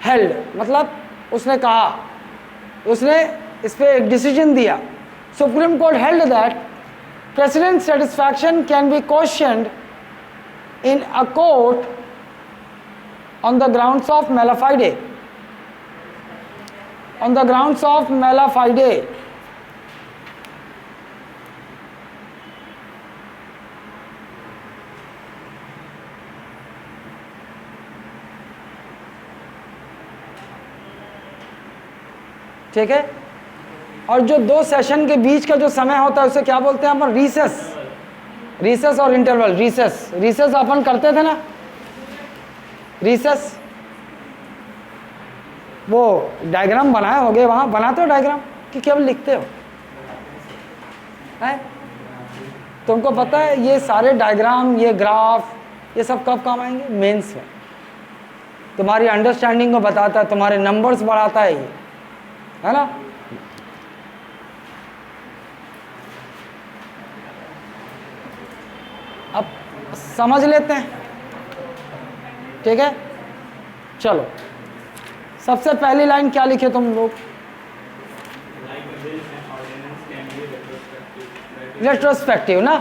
Held मतलब उसने कहा, उसने इस पे एक डिसीजन दिया. Supreme Court held that President's satisfaction can be questioned in a court on the grounds of mala fide. ठीक है. और जो 2 सेशन के बीच का जो समय होता है उसे क्या बोलते हैं अपन, रिसेस और इंटरवल. रिसेस अपन करते थे ना, रिसेस, वो डायग्राम बनाए होगे वहाँ, बनाते हो डायग्राम कि केवल लिखते हो है? तुमको पता है ये सारे डायग्राम, ये ग्राफ, ये सब कब काम आएंगे, मेंस में. तुम्हारी अंडरस्टैंडिंग को बताता है, तुम्हारे नंबर्स बढ़ाता है ये, है ना. अब समझ लेते हैं. ठीक है, चलो सबसे पहली लाइन क्या लिखे तुम लोग, रेट्रोस्पेक्टिव ना.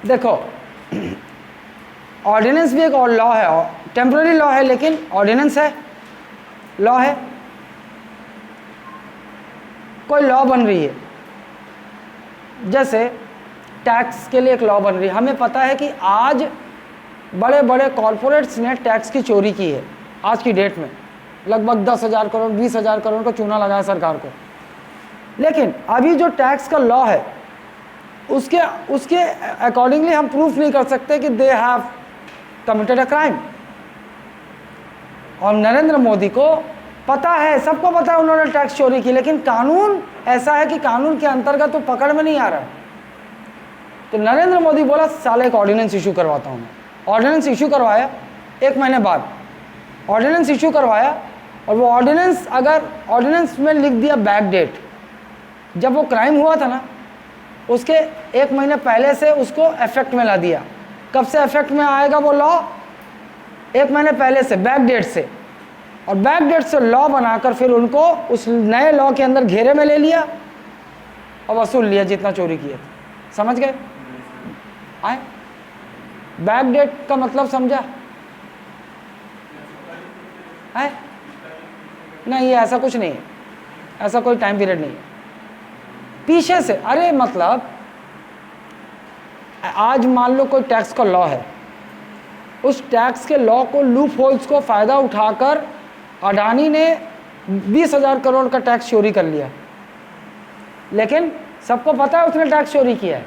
देखो ऑर्डिनेंस भी एक और लॉ है, टेम्पररी लॉ है लेकिन ऑर्डिनेंस है, लॉ है. कोई लॉ बन रही है, जैसे टैक्स के लिए एक लॉ बन रही है. हमें पता है कि आज बड़े बड़े कॉरपोरेट्स ने टैक्स की चोरी की है. आज की डेट में लगभग 10,000 करोड़ 20,000 करोड़ का चूना लगाया सरकार को. लेकिन अभी जो टैक्स का लॉ है उसके अकॉर्डिंगली हम प्रूफ नहीं कर सकते कि they have committed a crime. और नरेंद्र मोदी को पता है, सबको पता है उन्होंने टैक्स चोरी की, लेकिन कानून ऐसा है कि कानून के अंतर्गत तो पकड़ में नहीं आ रहा. तो नरेंद्र मोदी बोला साले एक ऑर्डिनेंस इशू करवाता हूँ. ऑर्डिनेंस इशू करवाया, 1 महीने बाद ऑर्डिनेंस इशू करवाया, और वो ऑर्डिनेंस अगर ऑर्डिनेंस में लिख दिया बैक डेट, जब वो क्राइम हुआ था ना उसके 1 महीने पहले से उसको इफेक्ट में ला दिया. कब से इफेक्ट में आएगा वो लॉ, 1 महीने पहले से, बैक डेट से. और बैक डेट से लॉ बनाकर फिर उनको उस नए लॉ के अंदर घेरे में ले लिया और वसूल लिया जितना चोरी किए. समझ गए? आए बैक डेट का मतलब समझा? है? नहीं, ये ऐसा कुछ नहीं है, ऐसा कोई टाइम पीरियड नहीं है पीछे से। अरे मतलब आज मान लो कोई टैक्स का लॉ है, उस टैक्स के लॉ को, लूप होल्स को फ़ायदा उठाकर अडानी ने 20,000 करोड़ का टैक्स चोरी कर लिया, लेकिन सबको पता है उसने टैक्स चोरी किया है,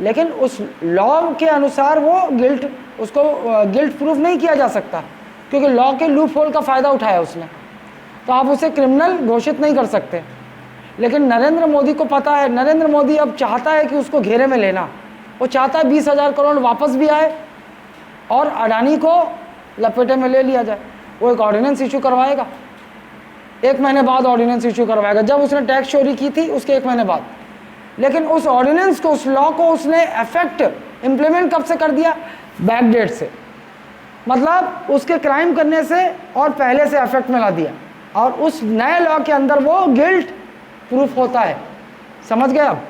लेकिन उस लॉ के अनुसार वो उसको गिल्ट प्रूफ नहीं किया जा सकता, क्योंकि लॉ के लूप होल का फ़ायदा उठाया उसने, तो आप उसे क्रिमिनल घोषित नहीं कर सकते। लेकिन नरेंद्र मोदी को पता है, नरेंद्र मोदी अब चाहता है कि उसको घेरे में लेना, वो चाहता है 20,000 करोड़ वापस भी आए और अडानी को लपेटे में ले लिया जाए। वो एक ऑर्डिनेंस इशू करवाएगा, 1 महीने बाद ऑर्डिनेंस इशू करवाएगा, जब उसने टैक्स चोरी की थी उसके 1 महीने बाद। लेकिन उस ऑर्डिनेंस को, उस लॉ को उसने इफेक्ट इम्प्लीमेंट कब से कर दिया? बैक डेट से, मतलब उसके क्राइम करने से और पहले से इफेक्ट में ला दिया, और उस नए लॉ के अंदर वो गिल्ट प्रूफ होता है। समझ गए? अब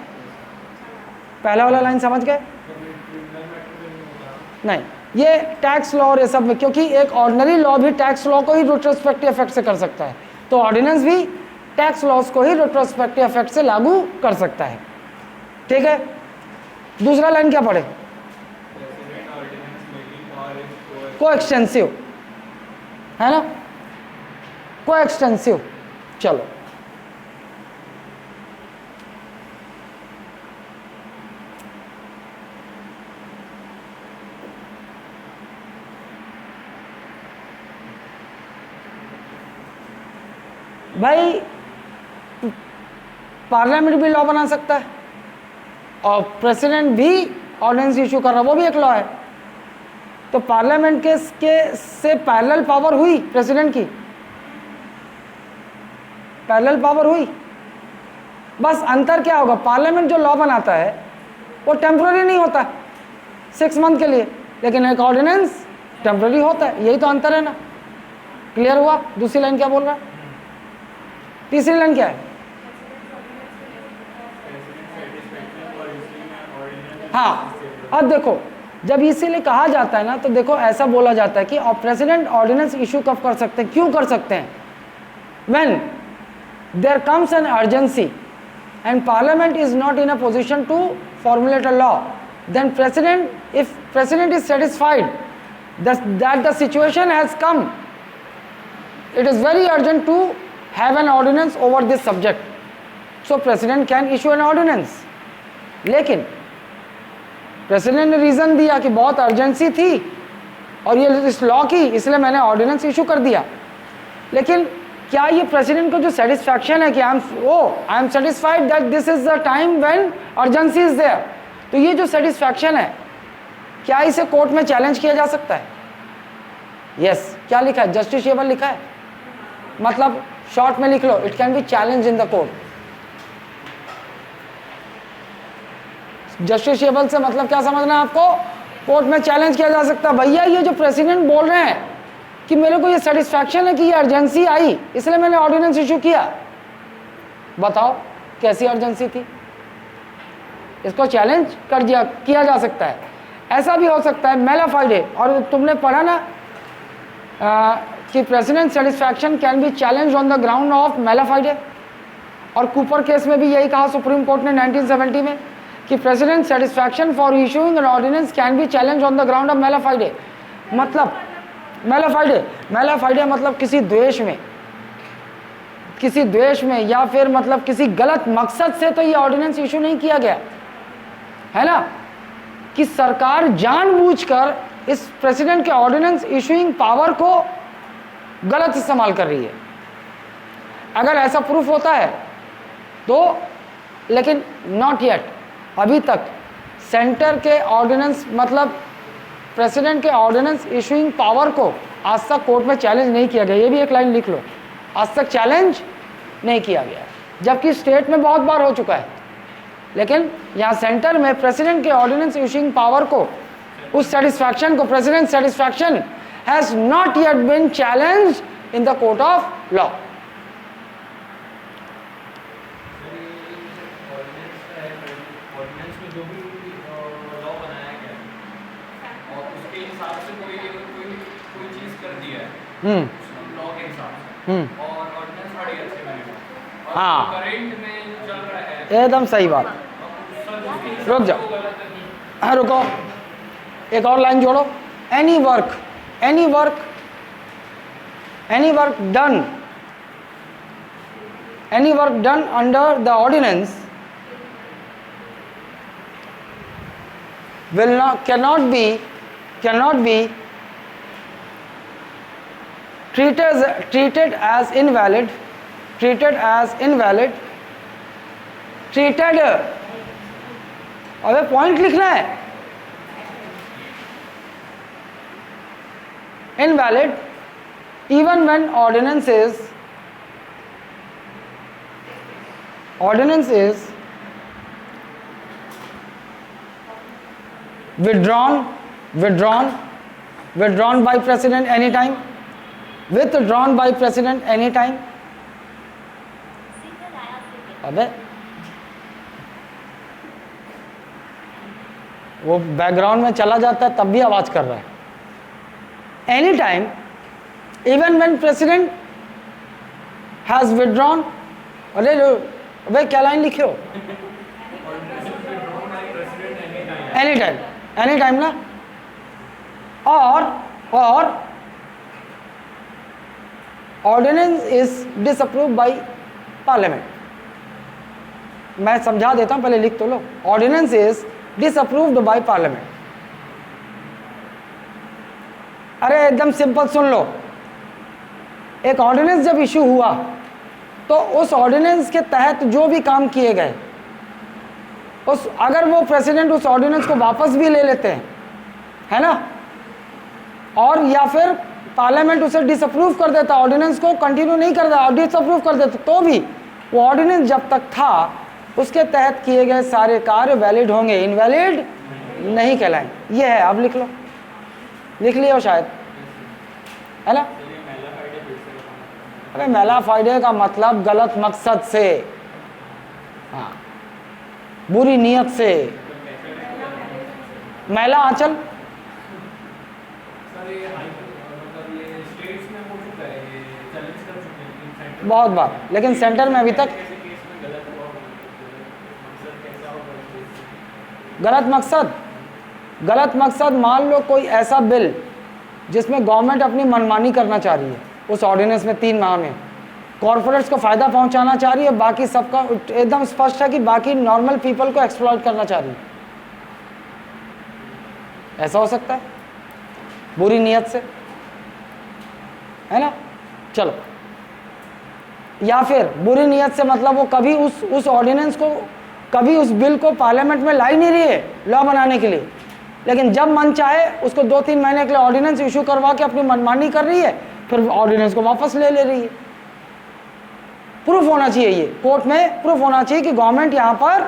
पहला वाला लाइन समझ गए? नहीं, ये टैक्स लॉ और ये सब में, क्योंकि एक ऑर्डिनरी लॉ भी टैक्स लॉ को ही रिट्रोस्पेक्टिव इफेक्ट से कर सकता है, तो ऑर्डिनेंस भी टैक्स लॉस को ही रिट्रोस्पेक्टिव इफेक्ट से लागू कर सकता है। ठीक है, दूसरा लाइन क्या पढ़े? को एक्सटेंसिव है ना, को एक्सटेंसिव। चलो भाई, पार्लियामेंट भी लॉ बना सकता है और प्रेसिडेंट भी ऑर्डिनेंस इशू कर रहा है, वो भी एक लॉ है। तो पार्लियामेंट के से पैरेलल पावर हुई, प्रेसिडेंट की पैरेलल पावर हुई। बस अंतर क्या होगा, पार्लियामेंट जो लॉ बनाता है वो टेम्पररी नहीं होता 6 मंथ के लिए, लेकिन एक ऑर्डिनेंस टेम्पररी होता है, यही तो अंतर है ना। क्लियर हुआ? दूसरी लाइन क्या बोल रहा है? तीसरी लाइन क्या है? हाँ, अब देखो, जब इसीलिए कहा जाता है ना, तो देखो ऐसा बोला जाता है कि प्रेसिडेंट ऑर्डिनेंस इशू कब कर सकते हैं, क्यों कर सकते हैं? When there comes an urgency and parliament is not in a position to formulate a law, then president, if president is satisfied that the situation has come, it is very urgent to have an ordinance over this subject, so president can issue an ordinance। लेकिन president ने reason दिया कि बहुत urgency थी और ये इस law की, इसलिए मैंने ऑर्डिनेंस इशू कर दिया। लेकिन क्या ये प्रेसिडेंट को जो सेटिस्फैक्शन है कि I am satisfied that this is the time when urgency is there, तो ये जो सेटिस्फैक्शन है, क्या इसे कोर्ट में चैलेंज किया जा सकता है? यस। क्या लिखा है? जस्टिसेबल लिखा है, मतलब शॉर्ट में लिख लो, it can be challenge in the court. Justiciable से मतलब क्या समझना है आपको? कोर्ट में चैलेंज किया जा सकता है। भैया ये जो प्रेसिडेंट बोल रहे हैं कि मेरे को ये सेटिस्फैक्शन है कि ये अर्जेंसी आई, इसलिए मैंने ऑर्डिनेंस इशू किया, बताओ कैसी अर्जेंसी थी? इसको चैलेंज कर दिया, किया जा सकता है। ऐसा भी हो सकता है मेलाफाइडे, और तुमने पढ़ा ना कि president satisfaction can be challenge on the ground of mala fide, और कूपर केस में भी यही कहा सुप्रीम कोर्ट ने 1970 में कि president satisfaction for issuing an ordinance can be challenge on the ground of mala fide. मतलब मेलाफाइडे मतलब किसी द्वेष में या फिर मतलब किसी गलत मकसद से तो ये ऑर्डिनेंस इशू नहीं किया गया है ना, कि सरकार जानबूझकर इस प्रेसिडेंट के ऑर्डिनेंस इशूइंग पावर को गलत इस्तेमाल कर रही है। अगर ऐसा प्रूफ होता है तो, लेकिन नॉट येट, अभी तक सेंटर के ऑर्डिनेंस, मतलब प्रेसिडेंट के ऑर्डिनेंस इशूइंग पावर को आज तक कोर्ट में चैलेंज नहीं किया गया। ये भी एक लाइन लिख लो, आज तक चैलेंज नहीं किया गया, जबकि स्टेट में बहुत बार हो चुका है। लेकिन यहाँ सेंटर में प्रेसिडेंट के ऑर्डिनेंस इशूइंग पावर को, उस सेटिस्फैक्शन को, president satisfaction has not yet been challenge in the court of law. Law के और ऑर्डिनेंस बड़ी अच्छे बने। हाँ। करंट में जो चल रहा है एकदम सही बात। रुक जाओ, हाँ रुको, एक और लाइन जोड़ो। Any work done under the ordinance cannot be treated as invalid अबे पॉइंट लिखना है। invalid even when ordinance is withdrawn by president anytime, withdrawn by president anytime। अबे वो बैकग्राउंड में चला जाता है तब भी आवाज कर रहा है। Any time even when president has withdrawn. अरे अबे क्या लाइन लिखे हो? एनी टाइम ना। और ordinance is disapproved by parliament. मैं समझा देता हूं, पहले लिख तो लो। Ordinance is disapproved by parliament. अरे एकदम सिंपल सुन लो। एक ऑर्डिनेंस जब इशू हुआ तो उस ऑर्डिनेंस के तहत जो भी काम किए गए, अगर वो प्रेसिडेंट उस ऑर्डिनेंस को वापस भी ले लेते हैं, है ना, और या फिर पार्लियामेंट उसे डिसअप्रूव कर देता, ऑर्डिनेंस को कंटिन्यू नहीं करता और डिसअप्रूव कर देता, तो भी वो ऑर्डिनेंस जब तक था उसके तहत किए गए सारे कार्य वैलिड होंगे, इनवैलिड नहीं कहलाएंगे। ये है, अब लिख लो, लिख लियो शायद, है ना। अरे मेला फायदे का मतलब गलत मकसद से, हाँ, बुरी नीयत से। मेला आंचल बहुत बार, लेकिन सेंटर में अभी तक गलत मकसद मान लो कोई ऐसा बिल जिसमें गवर्नमेंट अपनी मनमानी करना चाह रही है, उस ऑर्डिनेंस में 3 माह में कॉर्पोरेट्स को फायदा पहुंचाना चाह रही है, बाकी सबका एकदम स्पष्ट है कि बाकी नॉर्मल पीपल को एक्सप्लॉइट करना चाह रही है। ऐसा हो सकता है बुरी नीयत से, है ना। चलो, या फिर बुरी नीयत से मतलब वो कभी उस ऑर्डिनेंस को, कभी उस बिल को पार्लियामेंट में ला ही नहीं रही है लॉ बनाने के लिए, लेकिन जब मन चाहे उसको 2-3 महीने के लिए ऑर्डिनेंस इशू करवा के अपनी मनमानी कर रही है, फिर ऑर्डिनेंस को वापस ले रही है। प्रूफ होना चाहिए, ये कोर्ट में प्रूफ होना चाहिए कि गवर्नमेंट यहाँ पर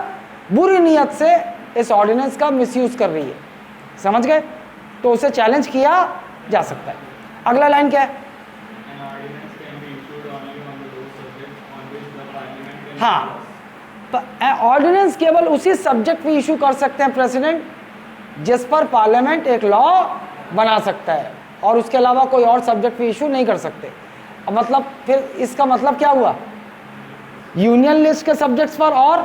बुरी नीयत से इस ऑर्डिनेंस का मिसयूज कर रही है। समझ गए? तो उसे चैलेंज किया जा सकता है। अगला लाइन क्या है? हाँ, ऑर्डिनेंस केवल उसी सब्जेक्ट पे इशू कर सकते हैं प्रेसिडेंट जिस पर पार्लियामेंट एक लॉ बना सकता है, और उसके अलावा कोई और सब्जेक्ट पे इशू नहीं कर सकते। अब मतलब फिर इसका मतलब क्या हुआ? यूनियन लिस्ट के सब्जेक्ट्स पर और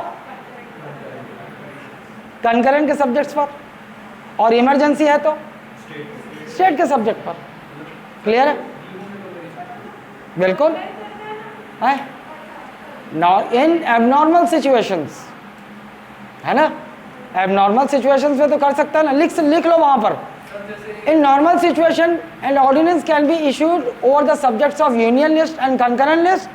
कंकरेंट के सब्जेक्ट्स पर, और इमरजेंसी है तो स्टेट के सब्जेक्ट पर। क्लियर है? बिल्कुल है। इन एबनॉर्मल सिचुएशंस, है ना, एबनॉर्मल सिचुएशंस में तो कर सकता है ना। लिख लो वहां पर, in normal situation and ordinance can be issued over the subjects of union list and concurrent list,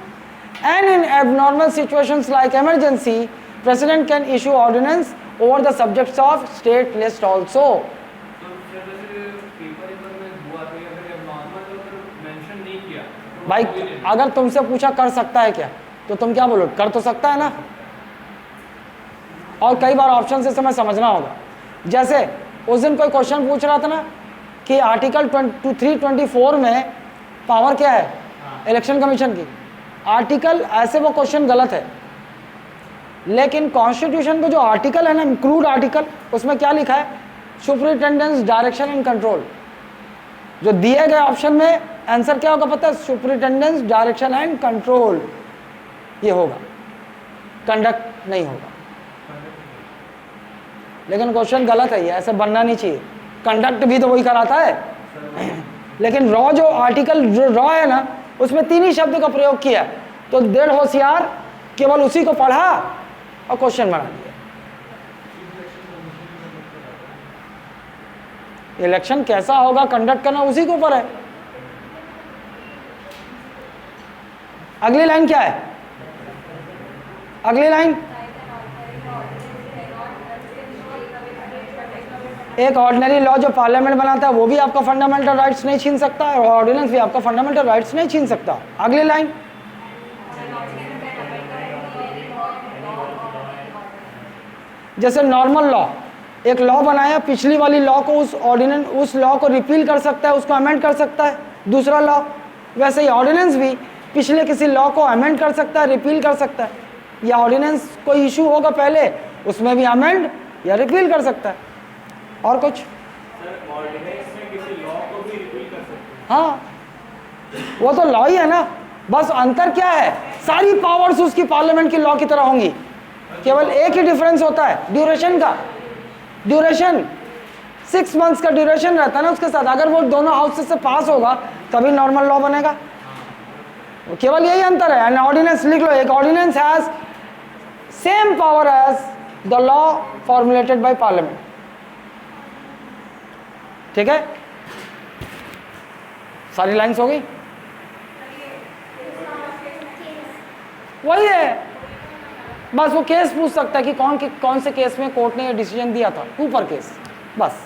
and in abnormal situations like emergency, president can issue ordinance over the subjects of state list also। भाई अगर तुमसे पूछा कर सकता है क्या, तो तुम क्या बोलो? कर तो सकता है ना। और कई बार ऑप्शन से समय समझना होगा। जैसे उस दिन कोई क्वेश्चन पूछ रहा था ना कि आर्टिकल 324 में पावर क्या है इलेक्शन कमीशन की। आर्टिकल, ऐसे वो क्वेश्चन गलत है, लेकिन कॉन्स्टिट्यूशन का जो आर्टिकल है ना, इंक्लूड आर्टिकल, उसमें क्या लिखा है? Superintendence direction and control. जो दिए गए ऑप्शन में आंसर क्या होगा पता है? सुपरिटेंडेंस, डायरेक्शन एंड कंट्रोल, ये होगा, कंडक्ट नहीं होगा। लेकिन क्वेश्चन गलत है, ये ऐसे बनना नहीं चाहिए। कंडक्ट भी तो वही कराता है, लेकिन रॉ जो आर्टिकल जो रॉ है ना, उसमें 3 ही शब्द का प्रयोग किया है, तो डेढ़ होशियार केवल उसी को पढ़ा और क्वेश्चन बना दिया। इलेक्शन कैसा होगा कंडक्ट करना उसी के ऊपर है। अगली लाइन क्या है? अगली लाइन, एक ऑर्डिनरी लॉ जो पार्लियामेंट बनाता है वो भी आपका फंडामेंटल राइट्स नहीं छीन सकता और ऑर्डिनेंस भी आपका फंडामेंटल राइट्स नहीं छीन सकता। अगली लाइन, जैसे नॉर्मल लॉ, एक लॉ बनाया, पिछली वाली लॉ को उस लॉ को रिपील कर सकता है, उसको अमेंड कर सकता है दूसरा लॉ। वैसे ही ऑर्डिनेंस भी पिछले किसी लॉ को अमेंड कर सकता है, रिपील कर सकता है, या ऑर्डिनेंस कोई इशू होगा पहले उसमें भी अमेंड या रिपील कर सकता है। और कुछ? ऑर्डिनेंस में किसी लॉ को भी रिपील कर सकते हैं। हाँ, वो तो लॉ ही है ना, बस अंतर क्या है? सारी पावर्स उसकी पार्लियामेंट की लॉ की तरह होंगी, केवल एक ही डिफरेंस होता है ड्यूरेशन का। ड्यूरेशन 6 मंथ्स का ड्यूरेशन रहता है ना उसके साथ। अगर वो दोनों हाउसेस से पास होगा तभी नॉर्मल लॉ बनेगा, केवल यही अंतर है। एन ऑर्डिनेंस लिख लो, एक ordinance has same power as the law formulated by parliament. ठीक है, सारी लाइंस हो गई? वही है, बस वो केस पूछ सकता है कि कौन से केस में कोर्ट ने ये डिसीजन दिया था, ऊपर केस, बस।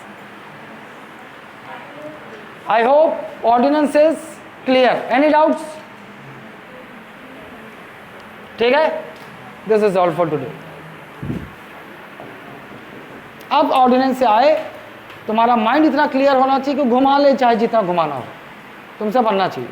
I hope ordinance is clear. Any doubts? ठीक है, this is all for today. अब ऑर्डिनेंस से आए, तुम्हारा माइंड इतना क्लियर होना चाहिए कि घुमा ले चाहे जितना घुमाना हो, तुमसे बनना चाहिए।